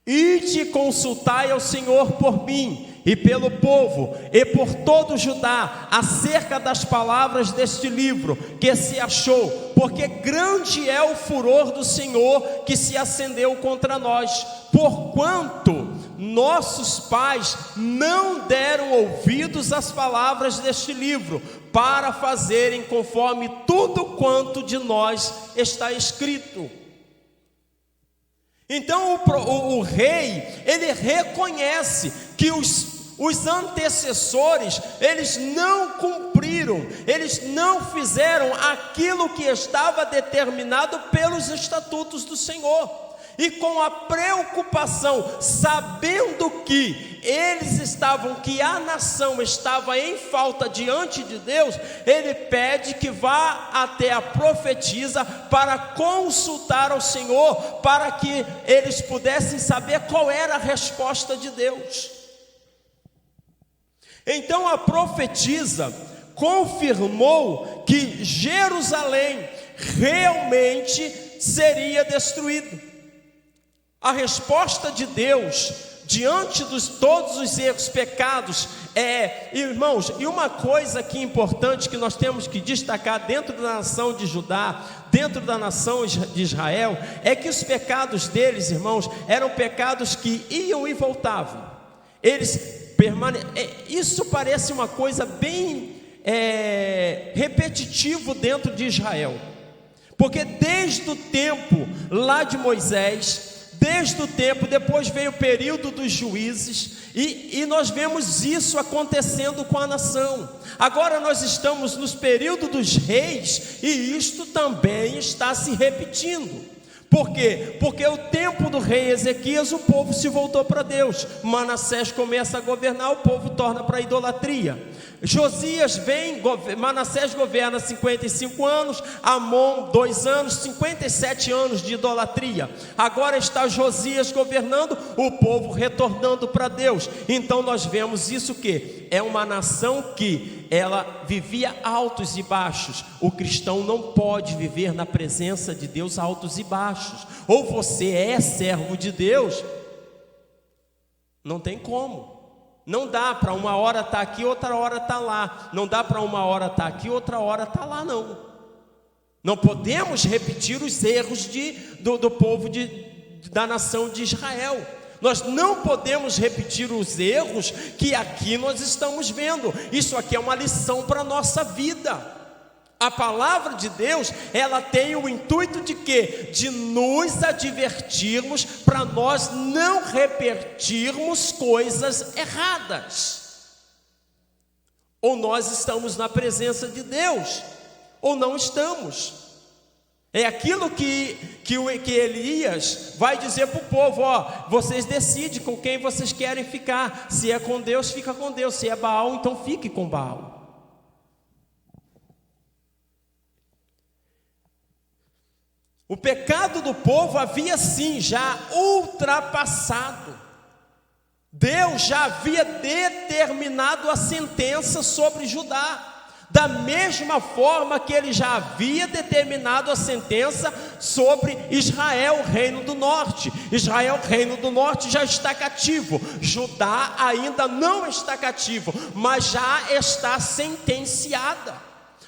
ide consultai ao Senhor por mim e pelo povo e por todo Judá acerca das palavras deste livro que se achou, porque grande é o furor do Senhor que se acendeu contra nós, porquanto nossos pais não deram ouvidos às palavras deste livro, para fazerem conforme tudo quanto de nós está escrito. Então o rei, ele reconhece que os antecessores, eles não cumpriram, eles não fizeram aquilo que estava determinado pelos estatutos do Senhor. E com a preocupação, sabendo que que a nação estava em falta diante de Deus, ele pede que vá até a profetisa para consultar ao Senhor, para que eles pudessem saber qual era a resposta de Deus. Então a profetisa confirmou que Jerusalém realmente seria destruído. A resposta de Deus diante de todos os erros, pecados, irmãos, e uma coisa aqui importante que nós temos que destacar dentro da nação de Judá, dentro da nação de Israel, é que os pecados deles, irmãos, eram pecados que iam e voltavam. Isso parece uma coisa bem repetitivo dentro de Israel, porque desde o tempo lá de Moisés, desde o tempo, depois veio o período dos juízes, e nós vemos isso acontecendo com a nação. Agora nós estamos nos períodos dos reis, e isto também está se repetindo. Por quê? Porque o tempo do rei Ezequias, o povo se voltou para Deus. Manassés começa a governar, o povo torna para a idolatria. Josias vem, Manassés governa 55 anos, Amon 2 anos, 57 anos de idolatria. Agora está Josias governando, o povo retornando para Deus. Então nós vemos isso que é uma nação que ela vivia altos e baixos. O cristão não pode viver na presença de Deus altos e baixos. Ou você é servo de Deus, não tem como. Não dá para uma hora estar aqui, outra hora estar lá. Não dá para uma hora estar aqui, outra hora estar lá, não. Não podemos repetir os erros do povo da nação de Israel. Nós não podemos repetir os erros que aqui nós estamos vendo. Isso aqui é uma lição para a nossa vida. A palavra de Deus, ela tem o intuito de quê? De nos advertirmos para nós não repetirmos coisas erradas. Ou nós estamos na presença de Deus, ou não estamos. É aquilo que Elias vai dizer para o povo: ó, vocês decidem com quem vocês querem ficar. Se é com Deus, fica com Deus. Se é Baal, então fique com Baal. O pecado do povo havia sim já ultrapassado. Deus já havia determinado a sentença sobre Judá. Da mesma forma que ele já havia determinado a sentença sobre Israel, reino do norte. Israel, reino do norte, já está cativo. Judá ainda não está cativo, mas já está sentenciada,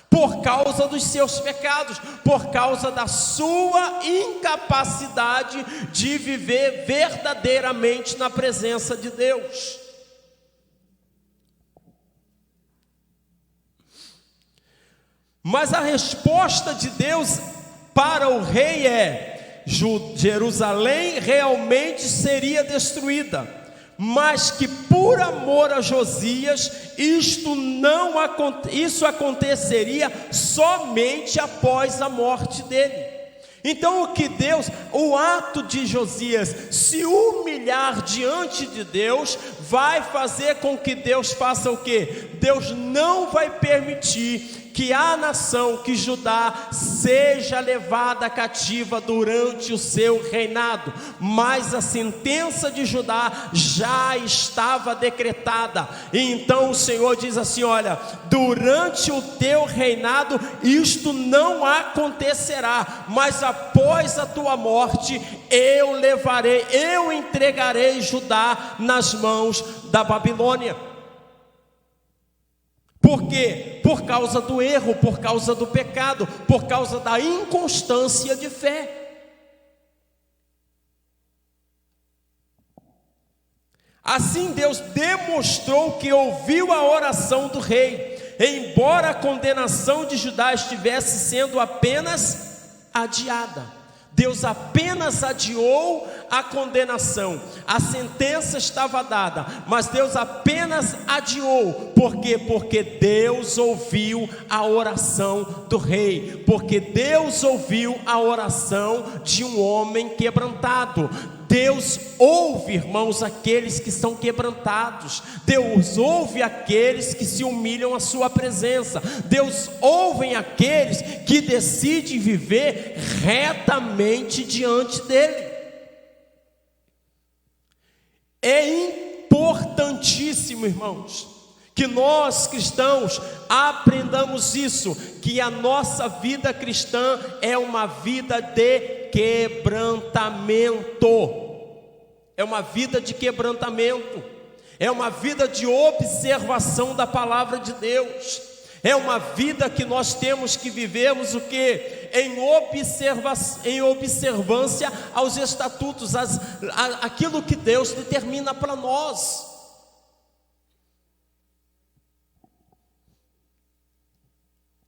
por causa dos seus pecados, por causa da sua incapacidade de viver verdadeiramente na presença de Deus. Mas a resposta de Deus para o rei é: Jerusalém realmente seria destruída, mas que por amor a Josias, isso aconteceria somente após a morte dele. Então o ato de Josias se humilhar diante de Deus vai fazer com que Deus faça o quê? Deus não vai permitir que a nação, que Judá, seja levada cativa durante o seu reinado, mas a sentença de Judá já estava decretada. E então o Senhor diz assim: olha, durante o teu reinado isto não acontecerá, mas após a tua morte eu entregarei Judá nas mãos da Babilônia. Por quê? Por causa do erro, por causa do pecado, por causa da inconstância de fé. Assim Deus demonstrou que ouviu a oração do rei, embora a condenação de Judá estivesse sendo apenas adiada. Deus apenas adiou a condenação. A sentença estava dada, mas Deus apenas adiou. Por quê? Porque Deus ouviu a oração do rei. Porque Deus ouviu a oração de um homem quebrantado. Deus ouve, irmãos, aqueles que são quebrantados. Deus ouve aqueles que se humilham à sua presença. Deus ouve aqueles que decidem viver retamente diante dele. É importantíssimo, irmãos, que nós cristãos aprendamos isso, que a nossa vida cristã é uma vida de quebrantamento. É uma vida de quebrantamento. É uma vida de observação da palavra de Deus. É uma vida que nós temos que vivermos o quê? Em observância aos estatutos, aquilo que Deus determina para nós.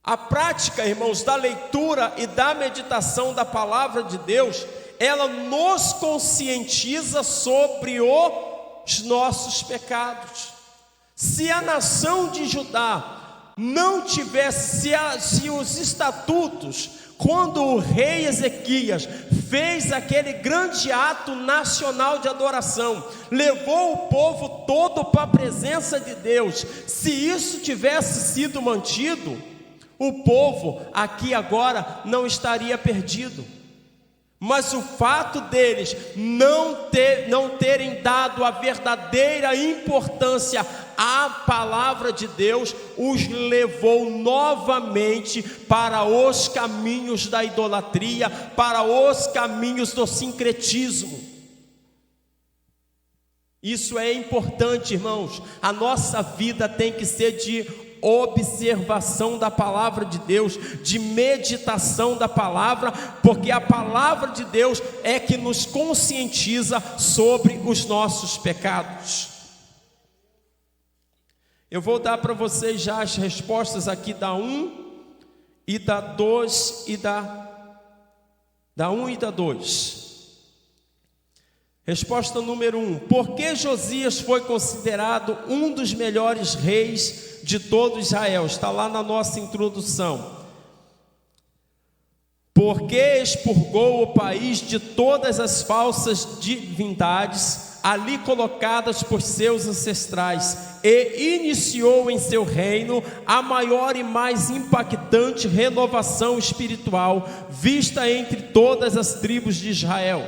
A prática, irmãos, da leitura e da meditação da palavra de Deus, ela nos conscientiza sobre os nossos pecados. Se a nação de Judá não tivesse, se os estatutos, quando o rei Ezequias fez aquele grande ato nacional de adoração, levou o povo todo para a presença de Deus, se isso tivesse sido mantido, o povo aqui agora não estaria perdido. Mas o fato deles não terem dado a verdadeira importância à palavra de Deus, os levou novamente para os caminhos da idolatria, para os caminhos do sincretismo. Isso é importante, irmãos. A nossa vida tem que ser de observação da palavra de Deus, de meditação da palavra, porque a palavra de Deus é que nos conscientiza sobre os nossos pecados. Eu vou dar para vocês já as respostas aqui da 1 e da 2 e da 1 e da 2. Resposta número 1: por que Josias foi considerado um dos melhores reis de todo Israel? Está lá na nossa introdução. Porque expurgou o país de todas as falsas divindades ali colocadas por seus ancestrais, e iniciou em seu reino a maior e mais impactante renovação espiritual vista entre todas as tribos de Israel.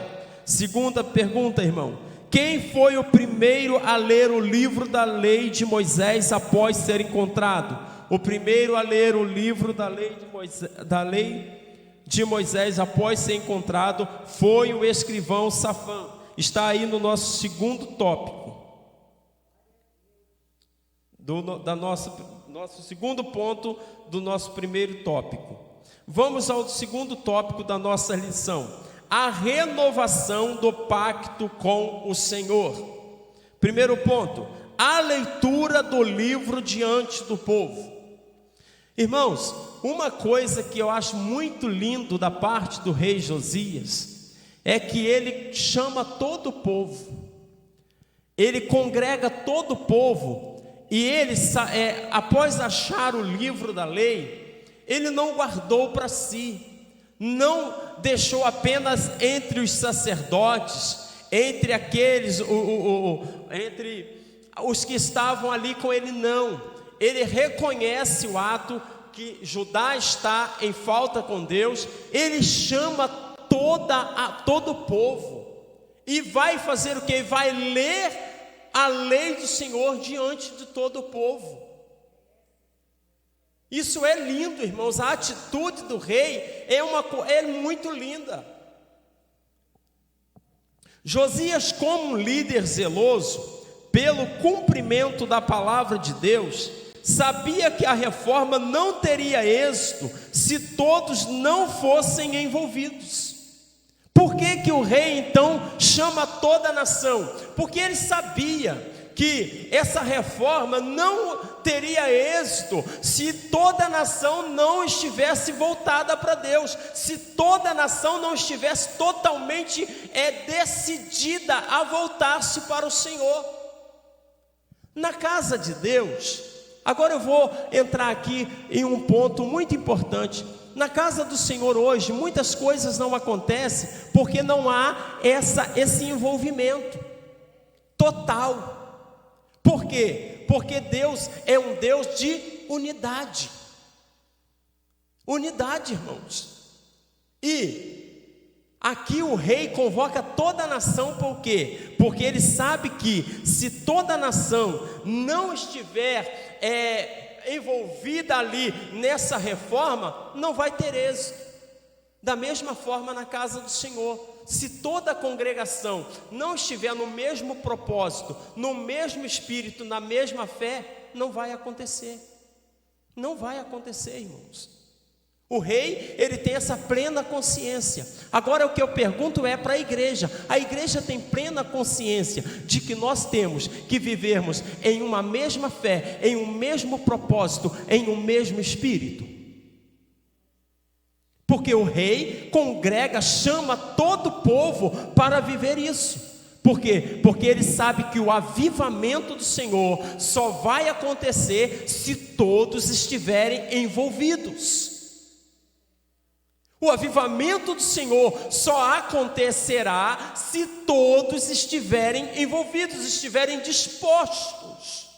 Segunda pergunta, irmão: quem foi o primeiro a ler o livro da lei de Moisés após ser encontrado? O primeiro a ler o livro da lei de Moisés após ser encontrado foi o escrivão Safã. Está aí no nosso segundo tópico, nosso segundo ponto do nosso primeiro tópico. Vamos ao segundo tópico da nossa lição: a renovação do pacto com o Senhor. Primeiro ponto: a leitura do livro diante do povo. Irmãos, uma coisa que eu acho muito lindo da parte do rei Josias é que ele chama todo o povo, ele congrega todo o povo, e ele, após achar o livro da lei, ele não guardou para si, não deixou apenas entre os sacerdotes, entre aqueles, entre os que estavam ali com ele, não. Ele reconhece o ato que Judá está em falta com Deus, ele chama todo o povo, e vai fazer o que? Vai ler a lei do Senhor diante de todo o povo. Isso é lindo, irmãos. A atitude do rei é muito linda. Josias, como um líder zeloso pelo cumprimento da palavra de Deus, sabia que a reforma não teria êxito se todos não fossem envolvidos. Por que o rei então chama toda a nação? Porque ele sabia que essa reforma não teria êxito se toda a nação não estivesse voltada para Deus, se toda a nação não estivesse totalmente decidida a voltar-se para o Senhor. Na casa de Deus, agora eu vou entrar aqui em um ponto muito importante. Na casa do Senhor hoje, muitas coisas não acontecem porque não há esse envolvimento total. Por quê? Porque Deus é um Deus de unidade. Unidade, irmãos. E aqui o rei convoca toda a nação, por quê? Porque ele sabe que se toda a nação não estiver envolvida ali nessa reforma, não vai ter êxito. Da mesma forma na casa do Senhor, se toda a congregação não estiver no mesmo propósito, no mesmo espírito, na mesma fé, não vai acontecer. Não vai acontecer, irmãos. O rei, ele tem essa plena consciência. Agora o que eu pergunto é para a igreja tem plena consciência de que nós temos que vivermos em uma mesma fé, em um mesmo propósito, em um mesmo espírito? Porque o rei congrega, chama todo o povo para viver isso. Por quê? Porque ele sabe que o avivamento do Senhor só vai acontecer se todos estiverem envolvidos. O avivamento do Senhor só acontecerá se todos estiverem envolvidos, estiverem dispostos.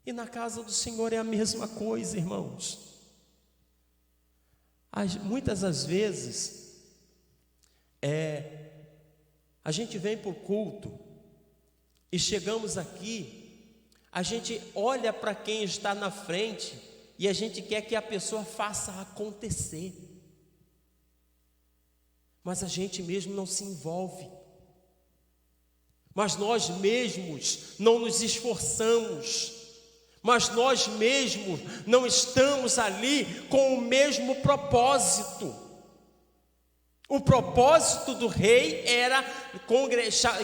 E na casa do Senhor é a mesma coisa, irmãos. Muitas das vezes A gente vem para o culto e chegamos aqui, a gente olha para quem está na frente e a gente quer que a pessoa faça acontecer, mas a gente mesmo não se envolve, mas nós mesmos não nos esforçamos, mas nós mesmos não estamos ali com o mesmo propósito. O propósito do rei era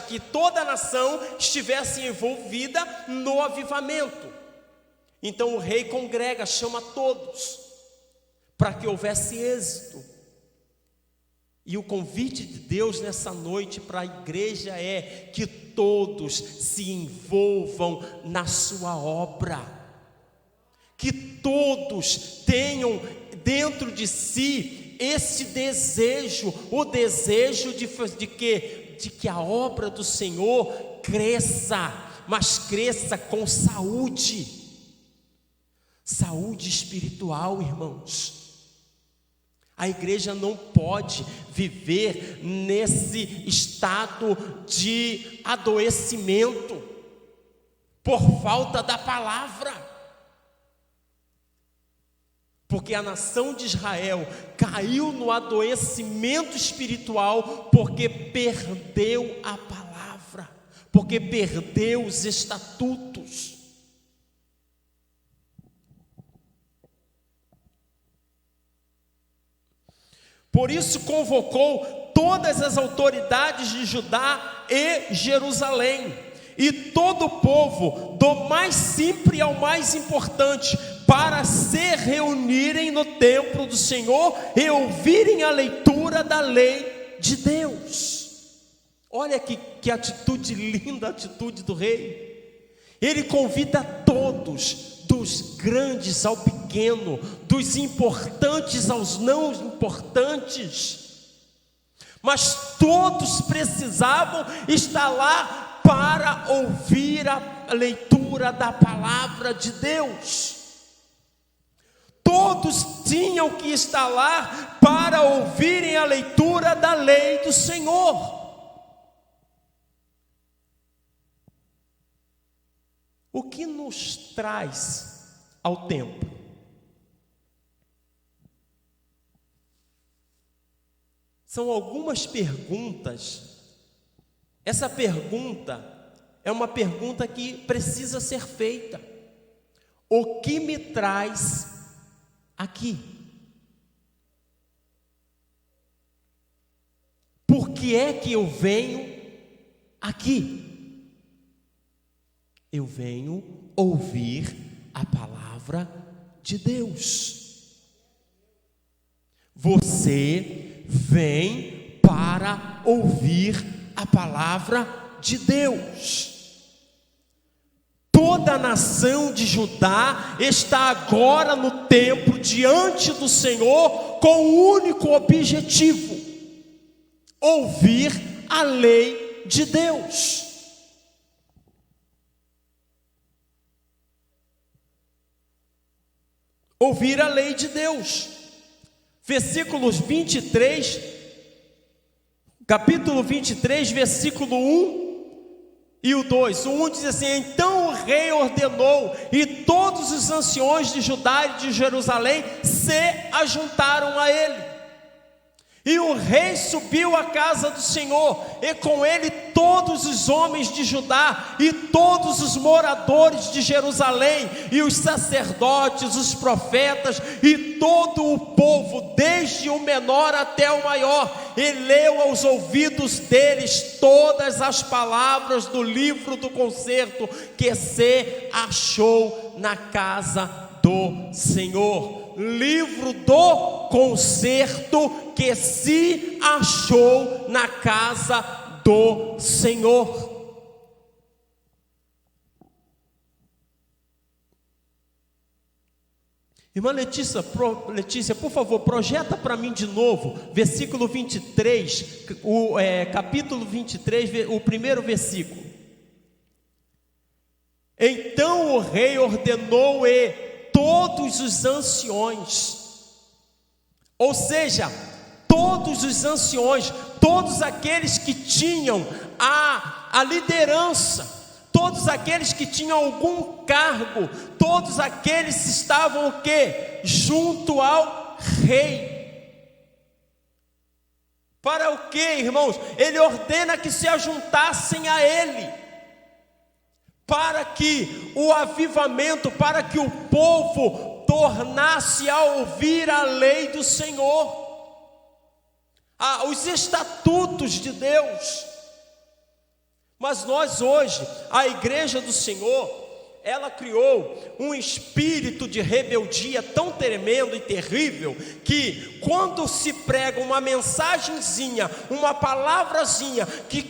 que toda a nação estivesse envolvida no avivamento. Então o rei congrega, chama todos, para que houvesse êxito. E o convite de Deus nessa noite para a igreja é que todos se envolvam na sua obra, que todos tenham dentro de si esse desejo, o desejo de que a obra do Senhor cresça, mas cresça com saúde espiritual, irmãos. A igreja não pode viver nesse estado de adoecimento por falta da palavra, porque a nação de Israel caiu no adoecimento espiritual porque perdeu a palavra, porque perdeu os estatutos. Por isso convocou todas as autoridades de Judá e Jerusalém, e todo o povo, do mais simples ao mais importante, para se reunirem no templo do Senhor e ouvirem a leitura da lei de Deus. Olha que atitude linda, a atitude do rei. Ele convida todos, dos grandes ao pequeno, dos importantes aos não importantes, mas todos precisavam estar lá para ouvir a leitura da palavra de Deus. Todos tinham que estar lá para ouvirem a leitura da lei do Senhor. O que nos traz ao templo? São algumas perguntas. Essa pergunta é uma pergunta que precisa ser feita. O que me traz aqui? Por que é que eu venho aqui? Eu venho ouvir a palavra de Deus. Você vem para ouvir a palavra de Deus. Toda a nação de Judá está agora no templo diante do Senhor com um único objetivo: ouvir a lei de Deus. Ouvir a lei de Deus. Versículos 23, capítulo 23, versículo 1 e o 2. O 1 diz assim: então o rei ordenou, e todos os anciões de Judá e de Jerusalém se ajuntaram a ele. E o rei subiu à casa do Senhor, e com ele todos os homens de Judá, e todos os moradores de Jerusalém, e os sacerdotes, os profetas, e todo o povo, desde o menor até o maior, e leu aos ouvidos deles todas as palavras do livro do concerto que se achou na casa do Senhor. Livro do concerto que se achou na casa do Senhor. Irmã Letícia, por favor, projeta para mim de novo, versículo 23, capítulo 23, o primeiro versículo. Então o rei ordenou todos os anciões, ou seja, todos os anciões, todos aqueles que tinham a liderança, todos aqueles que tinham algum cargo, todos aqueles que estavam o quê? Junto ao rei. Para o quê, irmãos? Ele ordena que se ajuntassem a ele, para que o avivamento, para que o povo tornasse a ouvir a lei do Senhor, os estatutos de Deus. Mas nós hoje, a igreja do Senhor, ela criou um espírito de rebeldia tão tremendo e terrível, que quando se prega uma mensagenzinha, uma palavrazinha que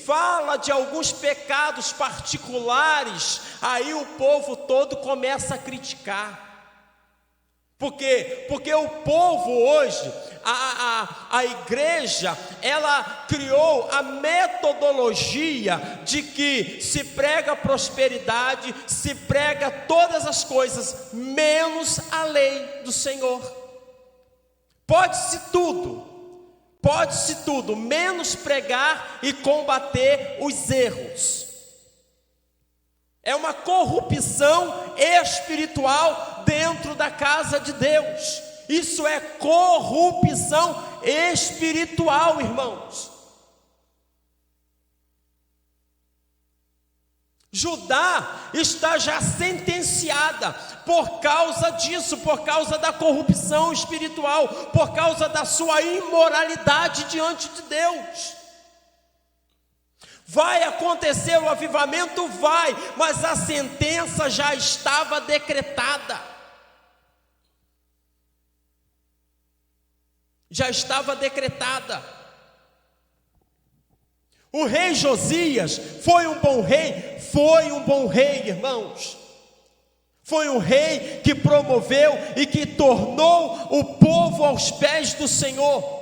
fala de alguns pecados particulares, aí o povo todo começa a criticar. Por quê? Porque o povo hoje, a igreja, ela criou a metodologia de que se prega prosperidade, se prega todas as coisas, menos a lei do Senhor. Pode-se tudo, menos pregar e combater os erros. É uma corrupção espiritual dentro da casa de Deus. Isso é corrupção espiritual, irmãos. Judá está já sentenciada por causa disso, por causa da corrupção espiritual, por causa da sua imoralidade diante de Deus. Vai acontecer o avivamento? Vai, mas a sentença já estava decretada. Já estava decretada. O rei Josias foi um bom rei? Foi um bom rei, irmãos. Foi um rei que promoveu e que tornou o povo aos pés do Senhor.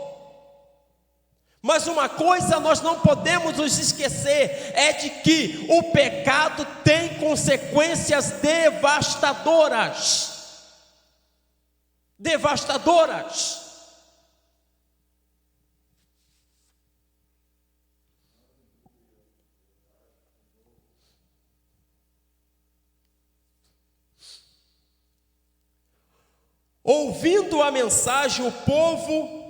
Mas uma coisa nós não podemos nos esquecer, é de que o pecado tem consequências devastadoras. Devastadoras. Ouvindo a mensagem, o povo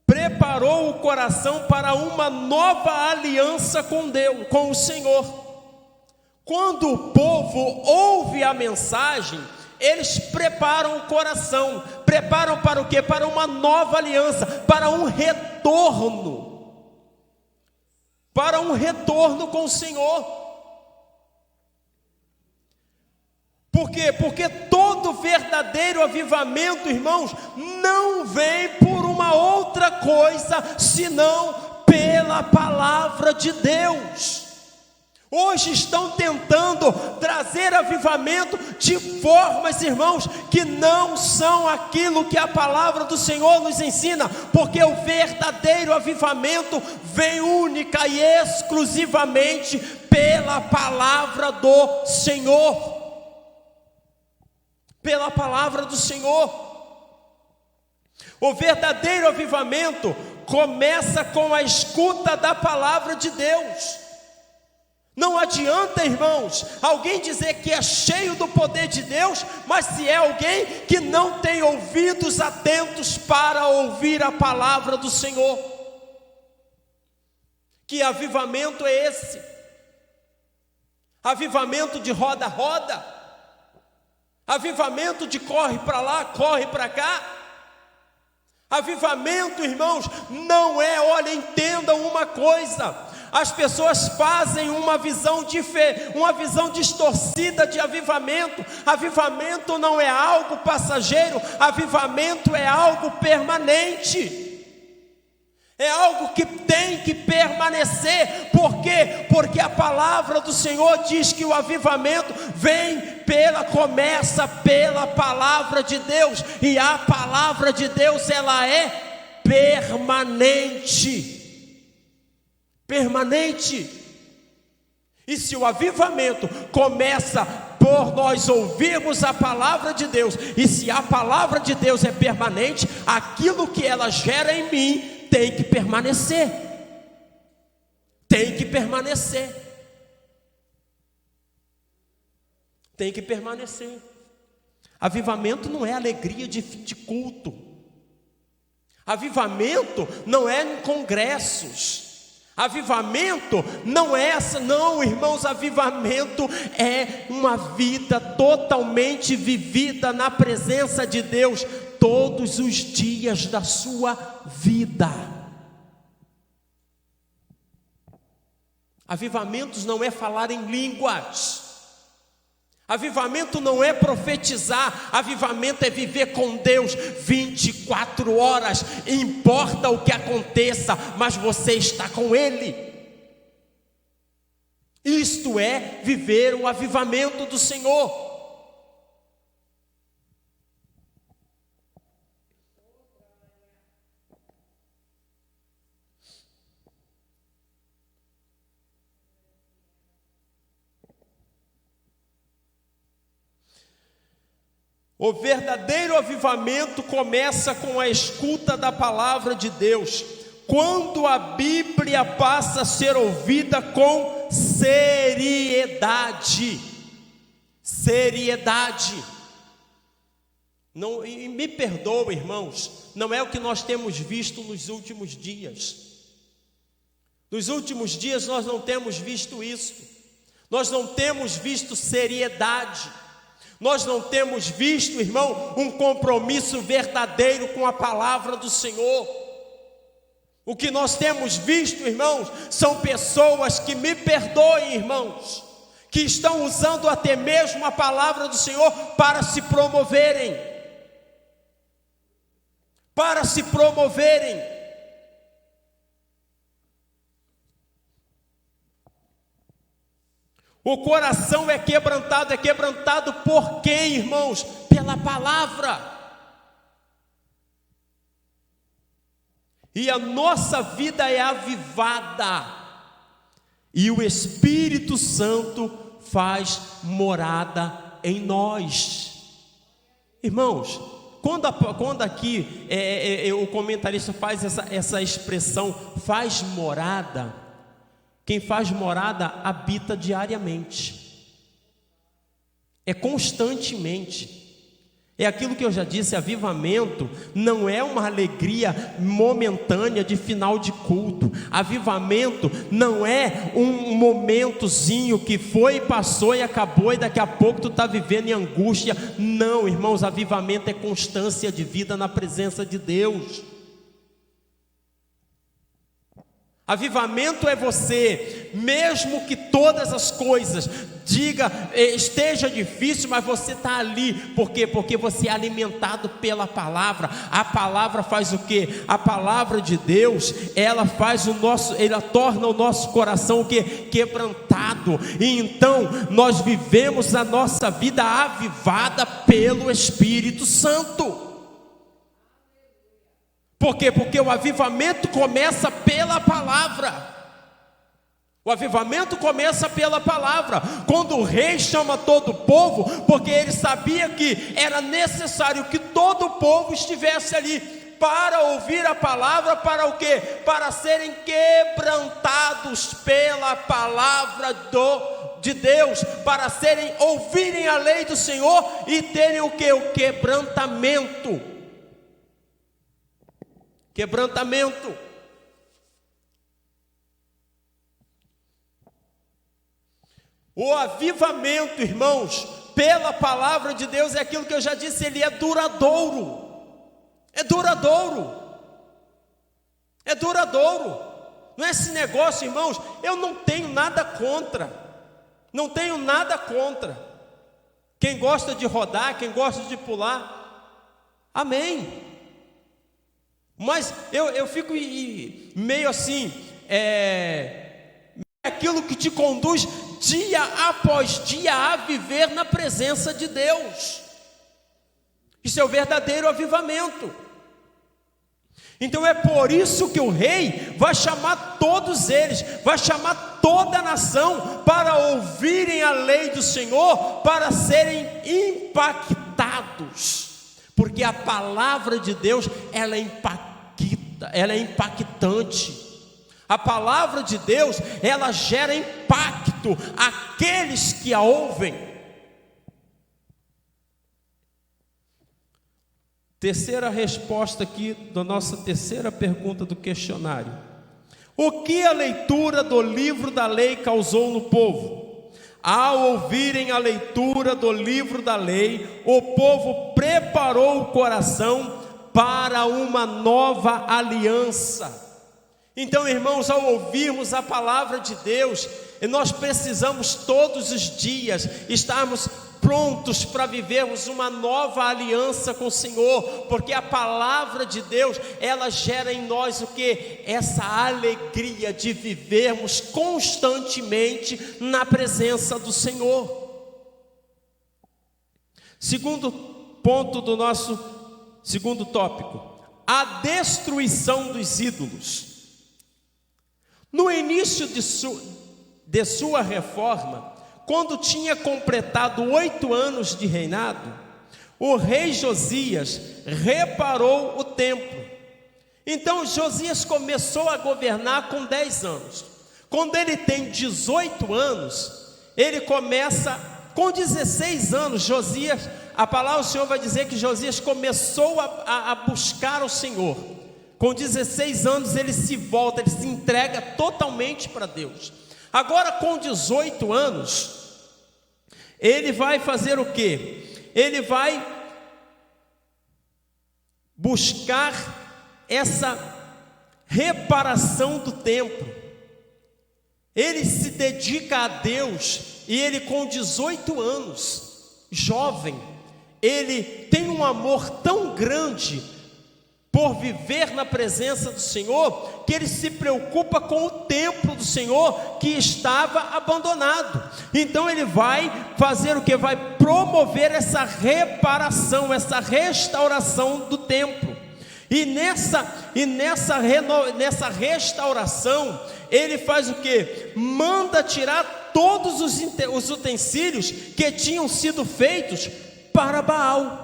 preparou o coração para uma nova aliança com Deus, com o Senhor. Quando o povo ouve a mensagem, eles preparam o coração. Preparam para o quê? Para uma nova aliança, para um retorno. Para um retorno com o Senhor. Por quê? Porque todo verdadeiro avivamento, irmãos, não vem por uma outra coisa, senão pela palavra de Deus. Hoje estão tentando trazer avivamento de formas, irmãos, que não são aquilo que a palavra do Senhor nos ensina, porque o verdadeiro avivamento vem única e exclusivamente pela palavra do Senhor. Pela palavra do Senhor. O verdadeiro avivamento começa com a escuta da palavra de Deus. Não adianta, irmãos, alguém dizer que é cheio do poder de Deus, mas se é alguém que não tem ouvidos atentos para ouvir a palavra do Senhor. Que avivamento é esse? Avivamento de roda-roda? Avivamento de corre para lá, corre para cá? Avivamento, irmãos, não é, olha, entendam uma coisa, as pessoas fazem uma visão distorcida de avivamento. Avivamento não é algo passageiro, avivamento é algo permanente. É algo que tem que permanecer. Por quê? Porque a palavra do Senhor diz que o avivamento começa pela palavra de Deus. E a palavra de Deus, ela é permanente. Permanente. E se o avivamento começa por nós ouvirmos a palavra de Deus. E se a palavra de Deus é permanente, aquilo que ela gera em mim tem que permanecer. Tem que permanecer. Tem que permanecer. Avivamento não é alegria de fim de culto. Avivamento não é em congressos. Avivamento não é essa, não, irmãos. Avivamento é uma vida totalmente vivida na presença de Deus todos os dias da sua vida. Avivamentos não é falar em línguas. Avivamento não é profetizar. Avivamento é viver com Deus 24 horas. Importa o que aconteça, mas você está com Ele. Isto é viver o avivamento do Senhor. O verdadeiro avivamento começa com a escuta da palavra de Deus, quando a Bíblia passa a ser ouvida com seriedade. Seriedade. Não, e me perdoe, irmãos, não é o que nós temos visto nos últimos dias. Nos últimos dias nós não temos visto isso. Nós não temos visto seriedade. Nós não temos visto, irmão, um compromisso verdadeiro com a palavra do Senhor. O que nós temos visto, irmãos, são pessoas que, me perdoem, irmãos, que estão usando até mesmo a palavra do Senhor para se promoverem. Para se promoverem. O coração é quebrantado por quem, irmãos? Pela palavra. E a nossa vida é avivada, e o Espírito Santo faz morada em nós. Irmãos, quando aqui o comentarista faz essa expressão, faz morada, quem faz morada habita diariamente, é constantemente. É aquilo que eu já disse, avivamento não é uma alegria momentânea de final de culto. Avivamento não é um momentozinho que foi, passou e acabou, e daqui a pouco tu está vivendo em angústia. Não, irmãos, avivamento é constância de vida na presença de Deus. Avivamento é você, mesmo que todas as coisas esteja difícil, mas você está ali, por quê? Porque você é alimentado pela palavra. A palavra faz o quê? A palavra de Deus, ela torna o nosso coração o quê? Quebrantado. E então nós vivemos a nossa vida avivada pelo Espírito Santo. Por quê? Porque o avivamento começa pela palavra. O avivamento começa pela palavra. Quando o rei chama todo o povo, porque ele sabia que era necessário que todo o povo estivesse ali para ouvir a palavra, para o quê? Para serem quebrantados pela palavra de Deus, para ouvirem a lei do Senhor e terem o quê? O quebrantamento. Quebrantamento. O avivamento, irmãos, pela palavra de Deus, é aquilo que eu já disse, ele é duradouro. É duradouro. É duradouro. Não é esse negócio, irmãos, eu não tenho nada contra. Não tenho nada contra. Quem gosta de rodar, quem gosta de pular, amém. Mas eu fico meio assim, aquilo que te conduz dia após dia a viver na presença de Deus. Isso é o verdadeiro avivamento. Então é por isso que o rei vai chamar todos eles, vai chamar toda a nação para ouvirem a lei do Senhor, para serem impactados, porque a palavra de Deus, ela é impactante. A palavra de Deus, ela gera impacto àqueles que a ouvem. Terceira resposta aqui da nossa terceira pergunta do questionário: o que a leitura do livro da lei causou no povo? Ao ouvirem a leitura do livro da lei, o povo preparou o coração para uma nova aliança. Então, irmãos, ao ouvirmos a palavra de Deus, nós precisamos todos os dias estarmos prontos para vivermos uma nova aliança com o Senhor, porque a palavra de Deus, ela gera em nós o que? Essa alegria de vivermos constantemente na presença do Senhor. Segundo ponto do nosso segundo tópico: a destruição dos ídolos. No início de sua reforma, quando tinha completado 8 anos de reinado, o rei Josias reparou o templo. Então Josias começou a governar com 10 anos. Quando ele tem 18 anos, ele começa, com 16 anos, Josias, a palavra do Senhor vai dizer que Josias começou a buscar o Senhor. Com 16 anos ele se volta, ele se entrega totalmente para Deus. Agora com 18 anos, ele vai fazer o quê? Ele vai buscar essa reparação do templo. Ele se dedica a Deus e ele com 18 anos, jovem, ele tem um amor tão grande por viver na presença do Senhor, que ele se preocupa com o templo do Senhor que estava abandonado. Então ele vai fazer o que? Vai promover essa reparação, essa restauração do templo. E nessa restauração, ele faz o que? Manda tirar todos os utensílios que tinham sido feitos para Baal.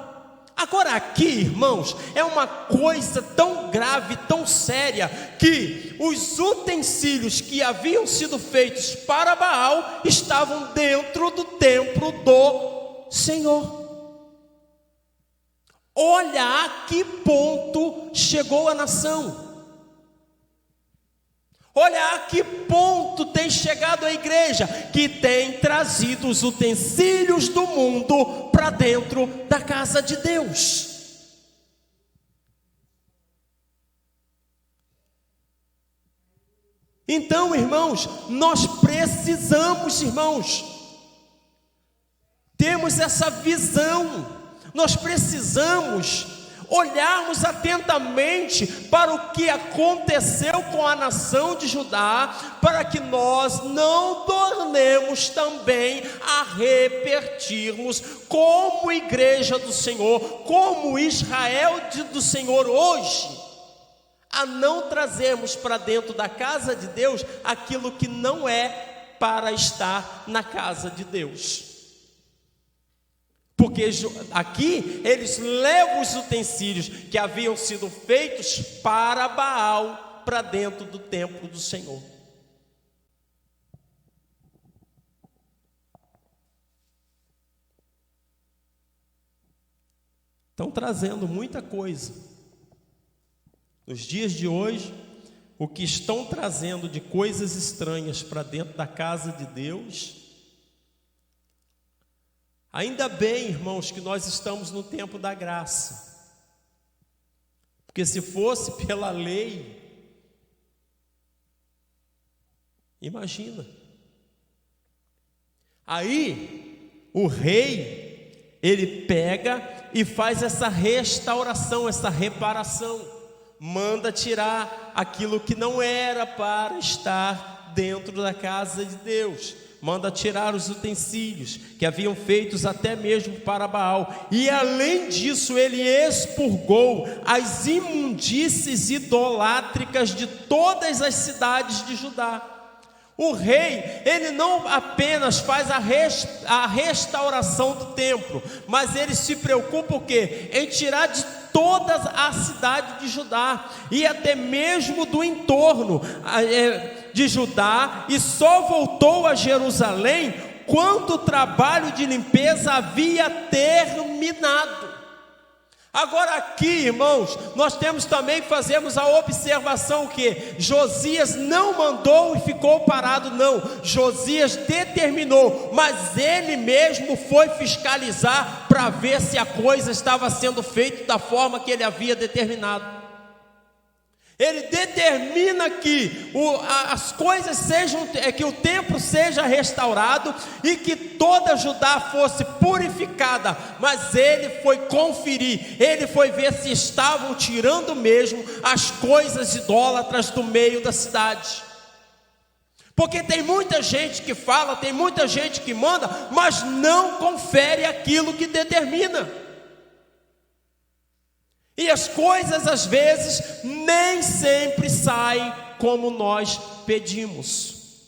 Agora aqui, irmãos, é uma coisa tão grave, tão séria, que os utensílios que haviam sido feitos para Baal estavam dentro do templo do Senhor. Olha a que ponto chegou a nação. Olha a que ponto tem chegado a igreja, que tem trazido os utensílios do mundo para dentro da casa de Deus. Então, irmãos, nós precisamos, temos essa visão, nós precisamos olharmos atentamente para o que aconteceu com a nação de Judá, para que nós não tornemos também a repetirmos como igreja do Senhor, como Israel do Senhor hoje, a não trazermos para dentro da casa de Deus aquilo que não é para estar na casa de Deus. Porque aqui eles levam os utensílios que haviam sido feitos para Baal para dentro do templo do Senhor. Estão trazendo muita coisa. Nos dias de hoje, o que estão trazendo de coisas estranhas para dentro da casa de Deus. Ainda bem, irmãos, que nós estamos no tempo da graça. Porque se fosse pela lei, imagina. Aí, o rei, ele pega e faz essa restauração, essa reparação. Manda tirar aquilo que não era para estar dentro da casa de Deus. Manda tirar os utensílios que haviam feitos até mesmo para Baal. E além disso, ele expurgou as imundícies idolátricas de todas as cidades de Judá. O rei, ele não apenas faz a restauração do templo, mas ele se preocupa o quê? Em tirar de toda a cidade de Judá e até mesmo do entorno de Judá, e só voltou a Jerusalém quando o trabalho de limpeza havia terminado. Agora aqui, irmãos, nós fazemos a observação que Josias não mandou e ficou parado, não. Josias determinou, mas ele mesmo foi fiscalizar para ver se a coisa estava sendo feita da forma que ele havia determinado. Ele determina que as coisas que o templo seja restaurado e que toda Judá fosse purificada, mas ele foi conferir, ele foi ver se estavam tirando mesmo as coisas idólatras do meio da cidade. Porque tem muita gente que fala, tem muita gente que manda, mas não confere aquilo que determina. E as coisas às vezes nem sempre saem como nós pedimos.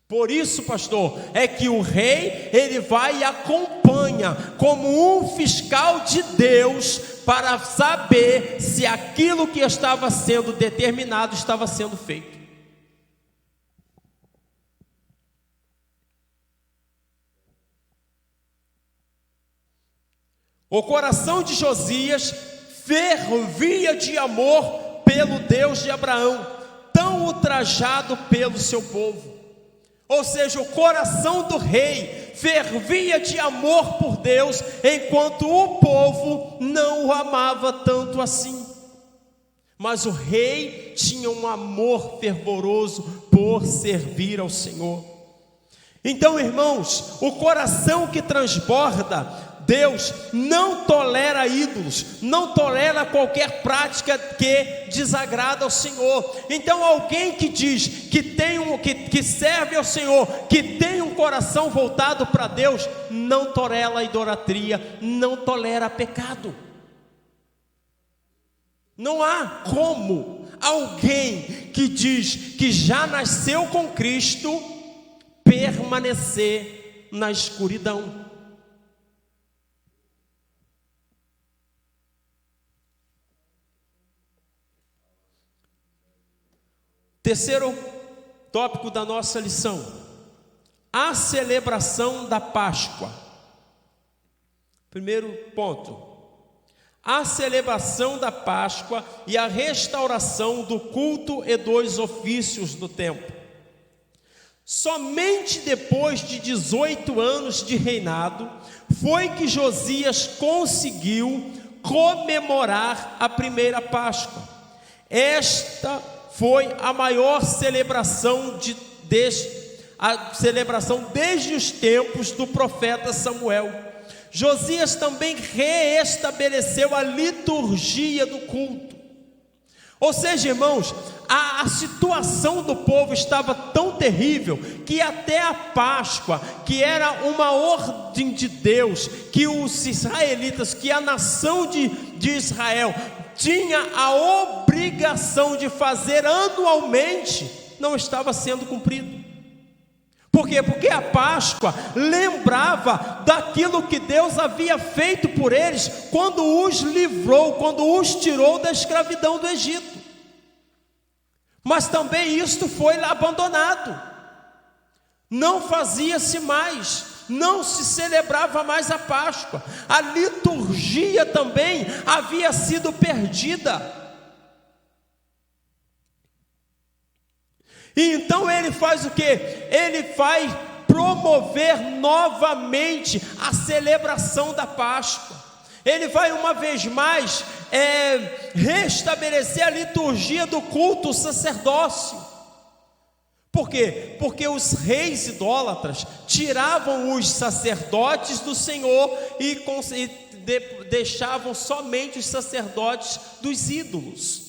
Por isso, pastor, é que o rei, ele vai e acompanha como um fiscal de Deus para saber se aquilo que estava sendo determinado estava sendo feito. O coração de Josias fervia de amor pelo Deus de Abraão, tão ultrajado pelo seu povo. Ou seja, o coração do rei fervia de amor por Deus, enquanto o povo não o amava tanto assim. Mas o rei tinha um amor fervoroso por servir ao Senhor. Então, irmãos, o coração que transborda, Deus não tolera ídolos, não tolera qualquer prática que desagrada ao Senhor. Então alguém que diz que serve ao Senhor, que tem um coração voltado para Deus, não tolera a idolatria, não tolera pecado. Não há como alguém que diz que já nasceu com Cristo permanecer na escuridão. Terceiro tópico da nossa lição: a celebração da Páscoa. Primeiro ponto: a celebração da Páscoa e a restauração do culto e dos ofícios do templo. Somente depois de 18 anos de reinado foi que Josias conseguiu comemorar a primeira Páscoa. Esta foi a maior celebração desde os tempos do profeta Samuel. Josias também reestabeleceu a liturgia do culto. Ou seja, irmãos, a situação do povo estava tão terrível que até a Páscoa, que era uma ordem de Deus, que os israelitas, que a nação de Israel tinha a obrigação de fazer anualmente, não estava sendo cumprido. Por quê? Porque a Páscoa lembrava daquilo que Deus havia feito por eles quando os livrou, quando os tirou da escravidão do Egito. Mas também isto foi abandonado. Não fazia-se mais, não se celebrava mais a Páscoa. A liturgia também havia sido perdida. E então ele faz o quê? Ele vai promover novamente a celebração da Páscoa. Ele vai uma vez mais restabelecer a liturgia do culto, o sacerdócio. Por quê? Porque os reis idólatras tiravam os sacerdotes do Senhor e deixavam somente os sacerdotes dos ídolos.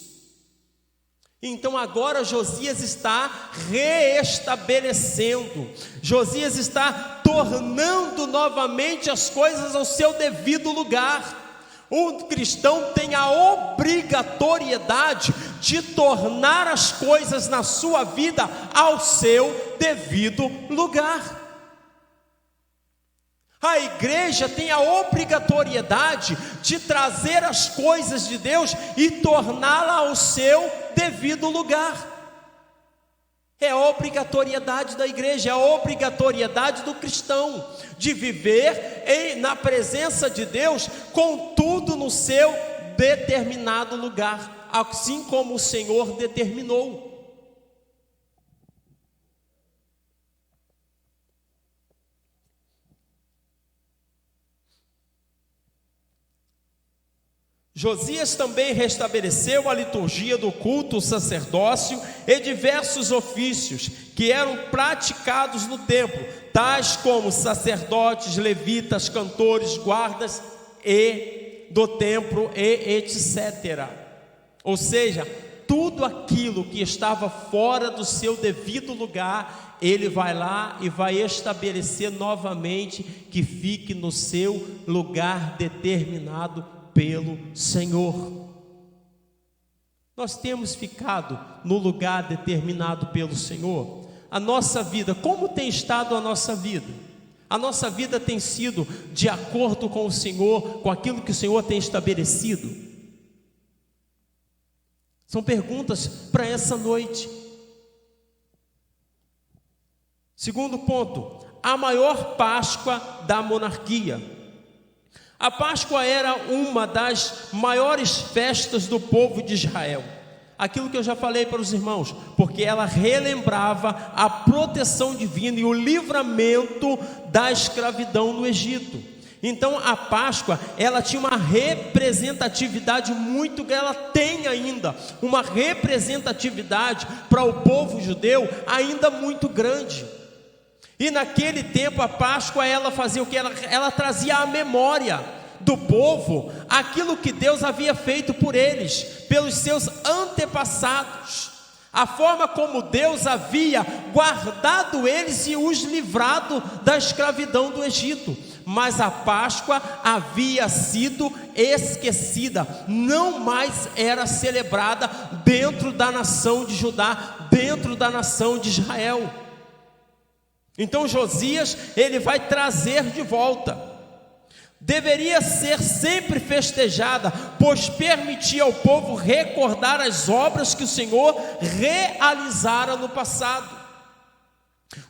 Então agora Josias está reestabelecendo, Josias está tornando novamente as coisas ao seu devido lugar. Um cristão tem a obrigatoriedade de tornar as coisas na sua vida ao seu devido lugar. A igreja tem a obrigatoriedade de trazer as coisas de Deus e torná-la ao seu devido lugar. É a obrigatoriedade da igreja, é a obrigatoriedade do cristão de viver na presença de Deus, com tudo no seu determinado lugar, assim como o Senhor determinou. Josias também restabeleceu a liturgia do culto, o sacerdócio e diversos ofícios que eram praticados no templo, tais como sacerdotes, levitas, cantores, guardas e do templo e etc. Ou seja, tudo aquilo que estava fora do seu devido lugar, ele vai lá e vai estabelecer novamente que fique no seu lugar determinado pelo Senhor. Nós temos ficado no lugar determinado pelo Senhor. A nossa vida, como tem estado a nossa vida? A nossa vida tem sido de acordo com o Senhor, com aquilo que o Senhor tem estabelecido? São perguntas para essa noite. Segundo ponto, a maior Páscoa da monarquia. A Páscoa era uma das maiores festas do povo de Israel. Aquilo que eu já falei para os irmãos, porque ela relembrava a proteção divina e o livramento da escravidão no Egito. Então a Páscoa, ela tinha uma representatividade ela tem ainda uma representatividade para o povo judeu ainda muito grande. E naquele tempo a Páscoa, ela fazia o que? Ela trazia à memória do povo aquilo que Deus havia feito por eles, pelos seus antepassados, a forma como Deus havia guardado eles e os livrado da escravidão do Egito. Mas a Páscoa havia sido esquecida, não mais era celebrada dentro da nação de Judá, dentro da nação de Israel. Então Josias, ele vai trazer de volta. Deveria ser sempre festejada, pois permitia ao povo recordar as obras que o Senhor realizara no passado.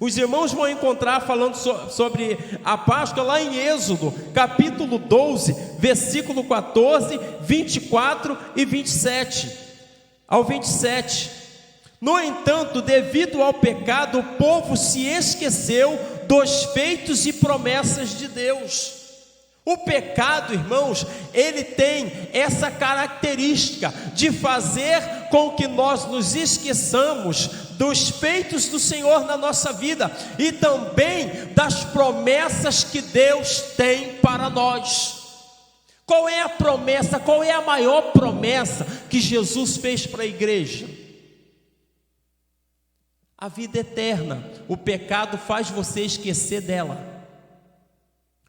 Os irmãos vão encontrar falando sobre a Páscoa lá em Êxodo, capítulo 12, versículo 14, 24 e 27 ao 27. No entanto, devido ao pecado, o povo se esqueceu dos feitos e promessas de Deus. O pecado, irmãos, ele tem essa característica de fazer com que nós nos esqueçamos dos feitos do Senhor na nossa vida e também das promessas que Deus tem para nós. Qual é a promessa, qual é a maior promessa que Jesus fez para a igreja? A vida eterna. O pecado faz você esquecer dela.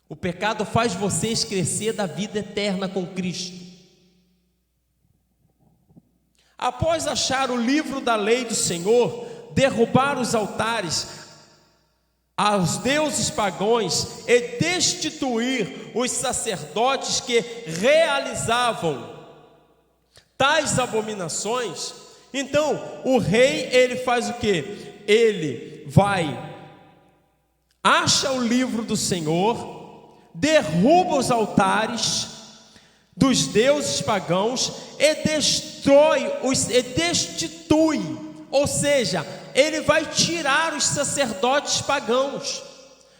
O pecado faz você esquecer da vida eterna com Cristo. Após achar o livro da lei do Senhor, derrubar os altares aos deuses pagãos e destituir os sacerdotes que realizavam tais abominações, então o rei, ele faz o quê? Ele acha o livro do Senhor, derruba os altares dos deuses pagãos e destitui, ou seja, ele vai tirar os sacerdotes pagãos,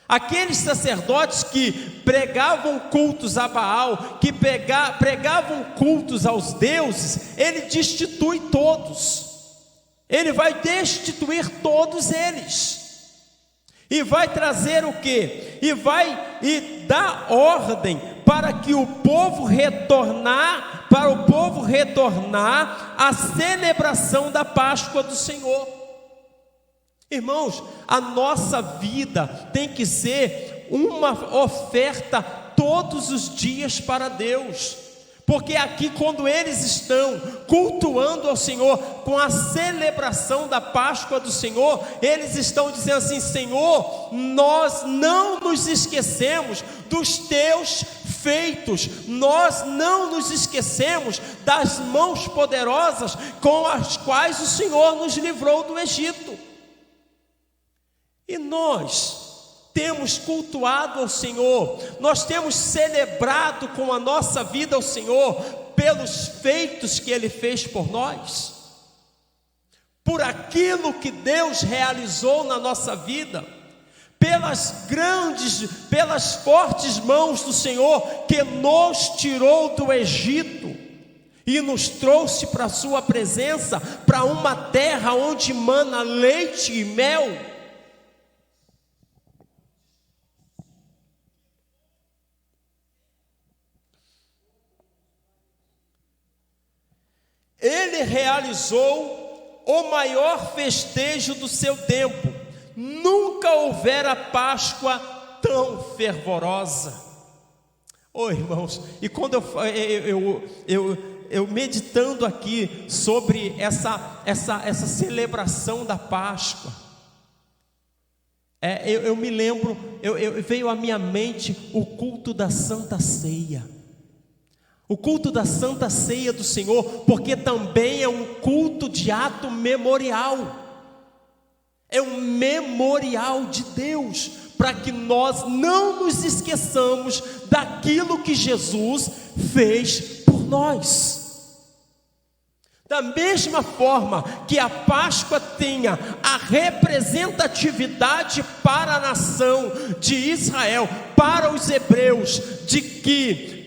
aqueles sacerdotes que pregavam cultos a Baal, que pregavam cultos aos deuses, ele destitui todos, ele vai destituir todos eles. E vai trazer o quê? E dar ordem para que o povo para o povo retornar à celebração da Páscoa do Senhor. Irmãos, a nossa vida tem que ser uma oferta todos os dias para Deus. Porque aqui, quando eles estão cultuando ao Senhor, com a celebração da Páscoa do Senhor, eles estão dizendo assim: Senhor, nós não nos esquecemos dos teus feitos, nós não nos esquecemos das mãos poderosas com as quais o Senhor nos livrou do Egito. E nós temos cultuado ao Senhor, nós temos celebrado com a nossa vida ao Senhor, pelos feitos que Ele fez por nós, por aquilo que Deus realizou na nossa vida, pelas fortes mãos do Senhor, que nos tirou do Egito, e nos trouxe para a sua presença, para uma terra onde mana leite e mel. Ele realizou o maior festejo do seu tempo. Nunca houvera Páscoa tão fervorosa. Irmãos, e quando eu meditando aqui sobre essa celebração da Páscoa, eu me lembro, veio à minha mente o culto da Santa Ceia. O culto da Santa Ceia do Senhor, porque também é um culto de ato memorial. É um memorial de Deus, para que nós não nos esqueçamos daquilo que Jesus fez por nós. Da mesma forma que a Páscoa tinha a representatividade para a nação de Israel, para os hebreus,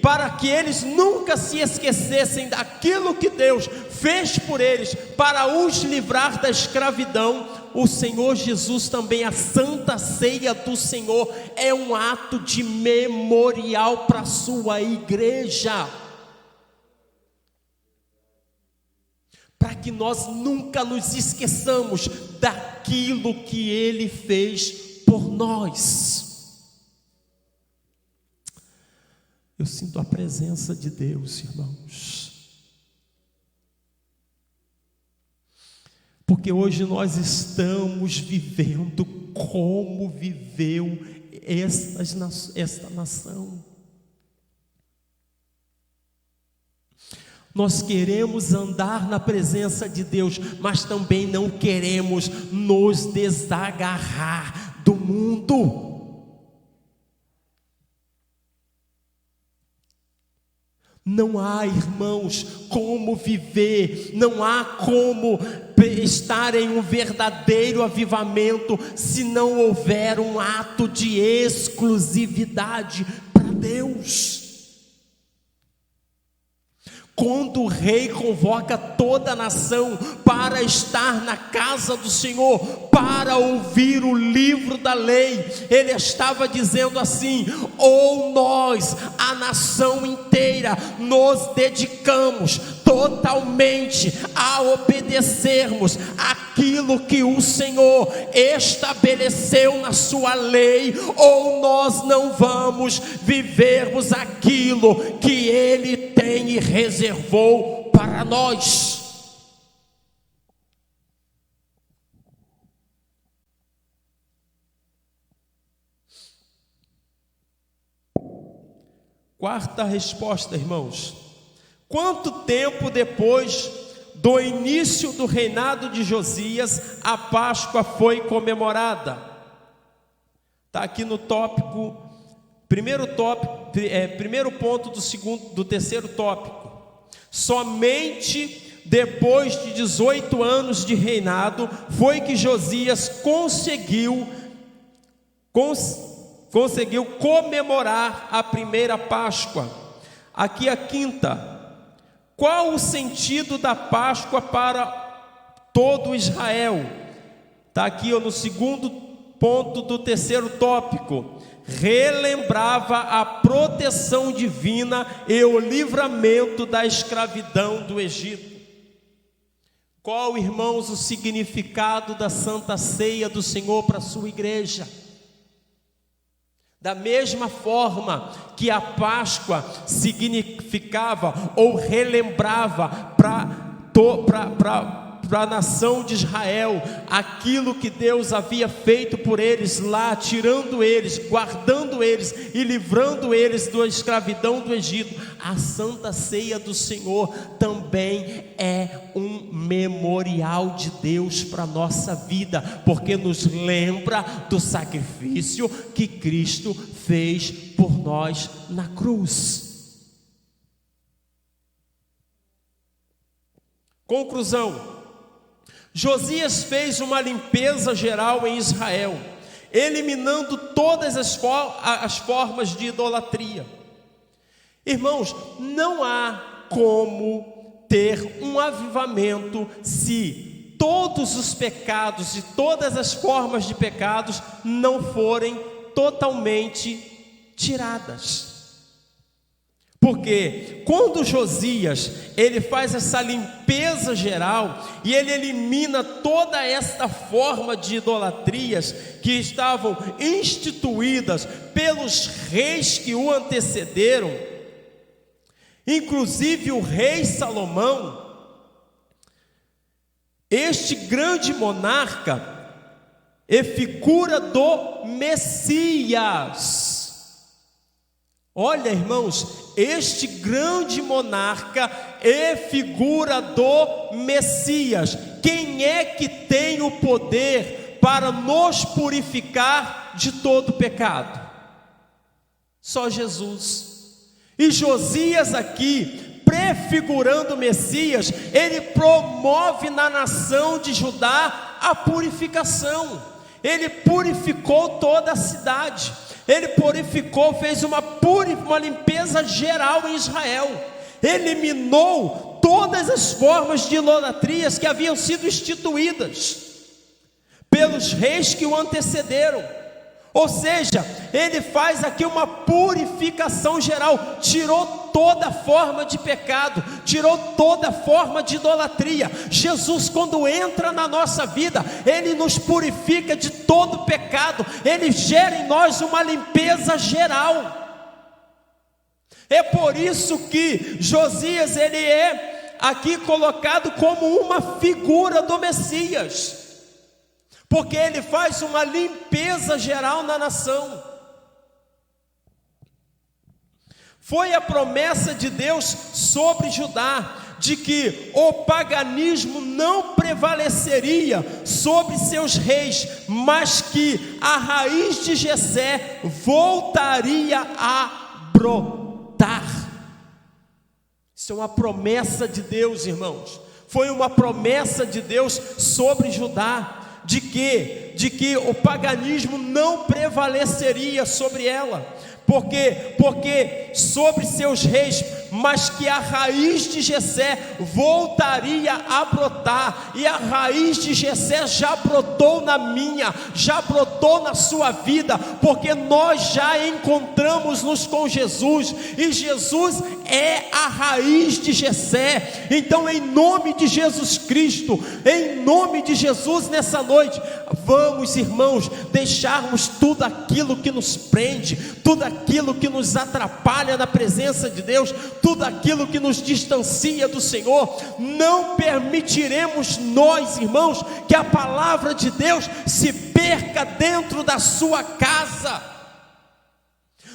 para que eles nunca se esquecessem daquilo que Deus fez por eles, para os livrar da escravidão, o Senhor Jesus também, a Santa Ceia do Senhor, é um ato de memorial para a sua igreja, para que nós nunca nos esqueçamos daquilo que Ele fez por nós. Eu sinto a presença de Deus, irmãos, porque hoje nós estamos vivendo como viveu esta nação. Nós queremos andar na presença de Deus, mas também não queremos nos desagarrar do mundo. Não há, irmãos, como viver, não há como estar em um verdadeiro avivamento se não houver um ato de exclusividade para Deus. Quando o rei convoca toda a nação para estar na casa do Senhor, para ouvir o livro da lei, ele estava dizendo assim: ou nós, a nação inteira, nos dedicamos totalmente a obedecermos aquilo que o Senhor estabeleceu na sua lei, ou nós não vamos vivermos aquilo que Ele tem e reservou para nós. Quarta resposta, irmãos: quanto tempo depois do início do reinado de Josias a Páscoa foi comemorada? Está aqui no tópico, primeiro ponto do terceiro tópico. Somente depois de 18 anos de reinado foi que Josias conseguiu comemorar a primeira Páscoa. Aqui a quinta: qual o sentido da Páscoa para todo Israel? Está aqui no segundo ponto do terceiro tópico: relembrava a proteção divina e o livramento da escravidão do Egito. Qual, irmãos, o significado da Santa Ceia do Senhor para a sua igreja? Da mesma forma que a Páscoa significava ou relembrava para a nação de Israel aquilo que Deus havia feito por eles lá, tirando eles, guardando eles e livrando eles da escravidão do Egito, a Santa Ceia do Senhor também é um memorial de Deus para a nossa vida, porque nos lembra do sacrifício que Cristo fez por nós na cruz. Conclusão: Josias fez uma limpeza geral em Israel, eliminando todas as formas de idolatria. Irmãos, não há como ter um avivamento se todos os pecados e todas as formas de pecados não forem totalmente tiradas. Porque quando Josias, ele faz essa limpeza geral e ele elimina toda esta forma de idolatrias que estavam instituídas pelos reis que o antecederam, inclusive o rei Salomão, este grande monarca é figura do Messias. Olha, irmãos, este grande monarca é figura do Messias. Quem é que tem o poder para nos purificar de todo pecado? Só Jesus. E Josias aqui, prefigurando o Messias, ele promove na nação de Judá a purificação. Ele purificou toda a cidade. Ele purificou, fez uma limpeza geral em Israel, eliminou todas as formas de idolatrias que haviam sido instituídas pelos reis que o antecederam. Ou seja, ele faz aqui uma purificação geral, tirou toda forma de pecado, tirou toda forma de idolatria. Jesus, quando entra na nossa vida, ele nos purifica de todo pecado, ele gera em nós uma limpeza geral. É por isso que Josias, ele é aqui colocado como uma figura do Messias, porque ele faz uma limpeza geral na nação. Foi a promessa de Deus sobre Judá, de que o paganismo não prevaleceria sobre seus reis, mas que a raiz de Jessé voltaria a brotar. Isso é uma promessa de Deus, irmãos. Foi uma promessa de Deus sobre Judá, de que o paganismo não prevaleceria sobre ela, porque sobre seus reis, mas que a raiz de Jessé voltaria a brotar. E a raiz de Jessé já brotou na minha, já brotou na sua vida, porque nós já encontramos-nos com Jesus, e Jesus é a raiz de Jessé. Então, em nome de Jesus Cristo, em nome de Jesus, nessa noite, vamos, irmãos, deixarmos tudo aquilo que nos prende, tudo aquilo que nos atrapalha na presença de Deus, tudo aquilo que nos distancia do Senhor. Não permitiremos nós, irmãos, que a palavra de Deus se perca dentro da sua casa.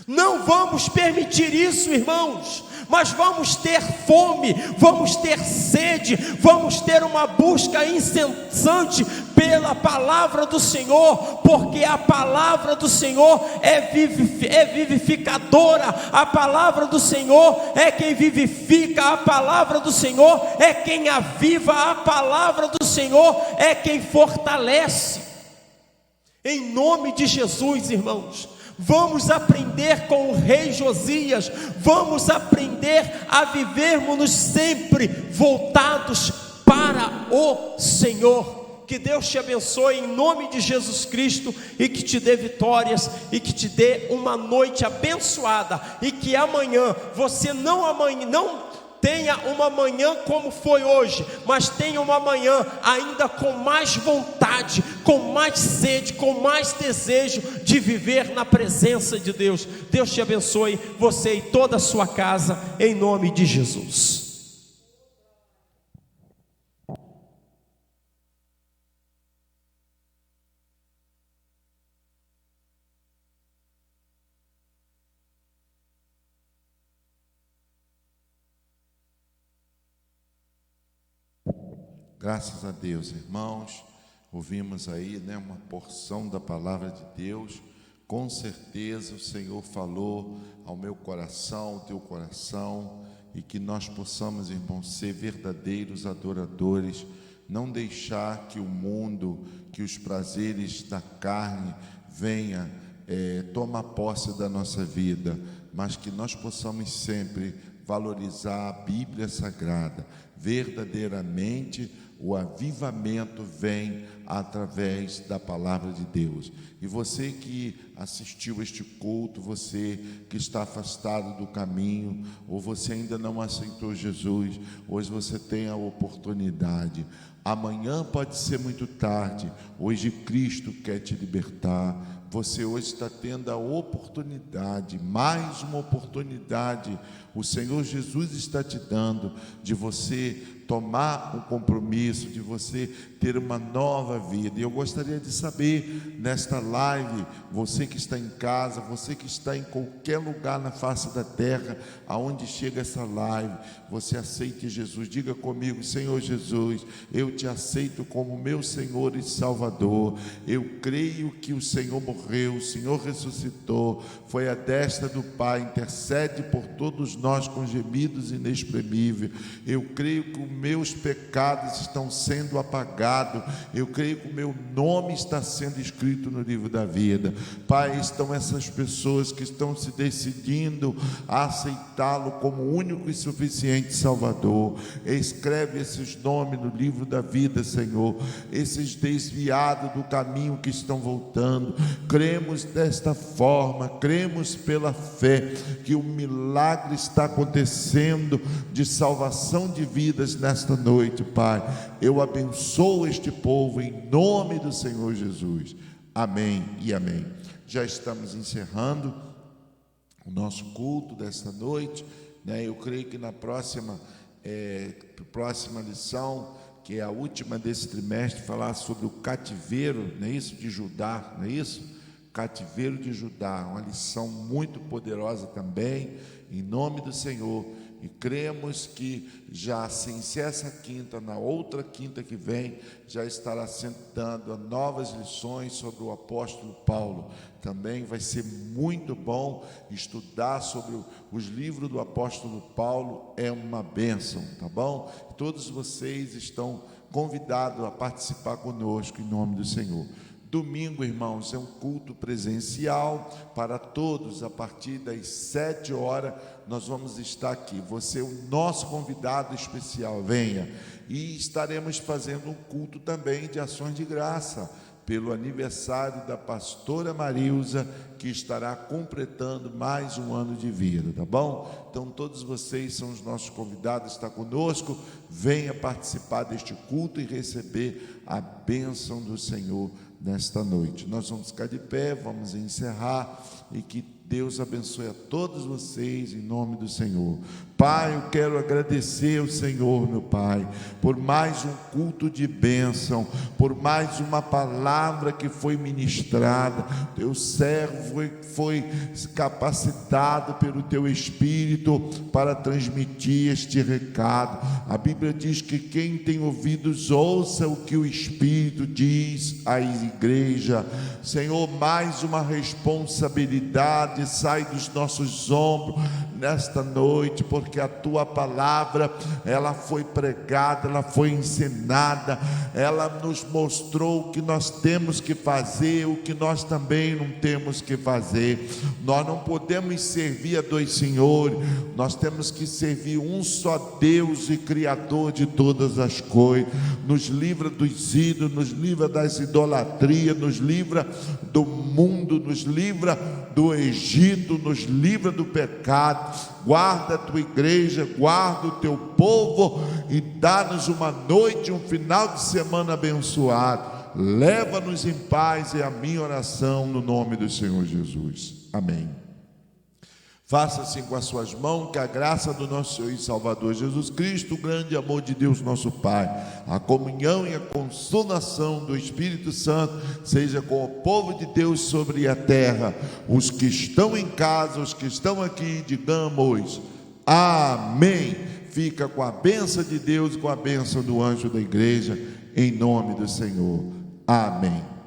Não vamos permitir isso, irmãos, mas vamos ter fome, vamos ter sede, vamos ter uma busca incessante pela palavra do Senhor, porque a palavra do Senhor é vivificadora, a palavra do Senhor é quem vivifica, a palavra do Senhor é quem aviva, a palavra do Senhor é quem fortalece. Em nome de Jesus, irmãos, vamos aprender com o rei Josias, vamos aprender a vivermos sempre voltados para o Senhor. Que Deus te abençoe em nome de Jesus Cristo e que te dê vitórias e que te dê uma noite abençoada e que amanhã você não tenha uma manhã como foi hoje, mas tenha uma manhã ainda com mais vontade, com mais sede, com mais desejo de viver na presença de Deus. Deus te abençoe, você e toda a sua casa, em nome de Jesus. Graças a Deus, irmãos, ouvimos aí, uma porção da palavra de Deus. Com certeza o Senhor falou ao meu coração, ao teu coração, e que nós possamos, irmãos, ser verdadeiros adoradores, não deixar que o mundo, que os prazeres da carne venha tomar posse da nossa vida, mas que nós possamos sempre valorizar a Bíblia Sagrada. Verdadeiramente o avivamento vem através da palavra de Deus. E você que assistiu este culto, você que está afastado do caminho, ou você ainda não aceitou Jesus, hoje você tem a oportunidade. Amanhã pode ser muito tarde, hoje Cristo quer te libertar. Você hoje está tendo a oportunidade, mais uma oportunidade, o Senhor Jesus está te dando, de você tomar um compromisso, de você ter uma nova vida. E eu gostaria de saber, nesta live, você que está em casa, você que está em qualquer lugar na face da terra, aonde chega essa live, você aceite Jesus. Diga comigo: Senhor Jesus, eu te aceito como meu Senhor e Salvador. Eu creio que o Senhor morreu, o Senhor ressuscitou, foi à destra do Pai, intercede por todos nós com gemidos inexprimíveis. Eu creio que os meus pecados estão sendo apagados, eu creio que o meu nome está sendo escrito no livro da vida. Pai, estão essas pessoas que estão se decidindo a aceitá-lo como único e suficiente Salvador. Escreve esses nomes no livro da vida, Senhor, esses desviados do caminho que estão voltando. Cremos desta forma, cremos pela fé que o milagre está acontecendo de salvação de vidas nesta noite. Pai, eu abençoo este povo em nome do Senhor Jesus. Amém e amém. Já estamos encerrando o nosso culto desta noite, Eu creio que na próxima lição, que é a última desse trimestre, falar sobre o cativeiro, não é isso? De Judá, não é isso? Cativeiro de Judá, uma lição muito poderosa também, em nome do Senhor. E cremos que já se encerra essa quinta, na outra quinta que vem, já estará sendo dando novas lições sobre o apóstolo Paulo. Também vai ser muito bom estudar sobre os livros do apóstolo Paulo, é uma bênção, tá bom? Todos vocês estão convidados a participar conosco em nome do Senhor. Domingo, irmãos, é um culto presencial para todos. A partir das 7 horas nós vamos estar aqui. Você é o nosso convidado especial, venha. E estaremos fazendo um culto também de ações de graça, pelo aniversário da pastora Marilza, que estará completando mais um ano de vida, tá bom? Então todos vocês são os nossos convidados, está conosco. Venha participar deste culto e receber a bênção do Senhor nesta noite. Nós vamos ficar de pé, vamos encerrar, e que Deus abençoe a todos vocês em nome do Senhor. Pai, eu quero agradecer ao Senhor, meu Pai, por mais um culto de bênção, por mais uma palavra que foi ministrada. Teu servo foi capacitado pelo Teu Espírito para transmitir este recado. A Bíblia diz que quem tem ouvidos ouça o que o Espírito diz à igreja. Senhor, mais uma responsabilidade sai dos nossos ombros nesta noite, porque a Tua palavra, ela foi pregada, ela foi ensinada, ela nos mostrou o que nós temos que fazer, o que nós também não temos que fazer. Nós não podemos servir a dois senhores, nós temos que servir um só Deus e Criador Criador de todas as coisas, nos livra dos ídolos, nos livra das idolatrias, nos livra do mundo, nos livra do Egito, nos livra do pecado. Guarda a tua igreja, guarda o teu povo e dá-nos uma noite, um final de semana abençoado. Leva-nos em paz, é a minha oração no nome do Senhor Jesus. Amém. Faça assim com as suas mãos, que a graça do nosso Senhor e Salvador Jesus Cristo, o grande amor de Deus nosso Pai, a comunhão e a consolação do Espírito Santo seja com o povo de Deus sobre a terra. Os que estão em casa, os que estão aqui, digamos amém. Fica com a bênção de Deus e com a bênção do anjo da igreja, em nome do Senhor. Amém.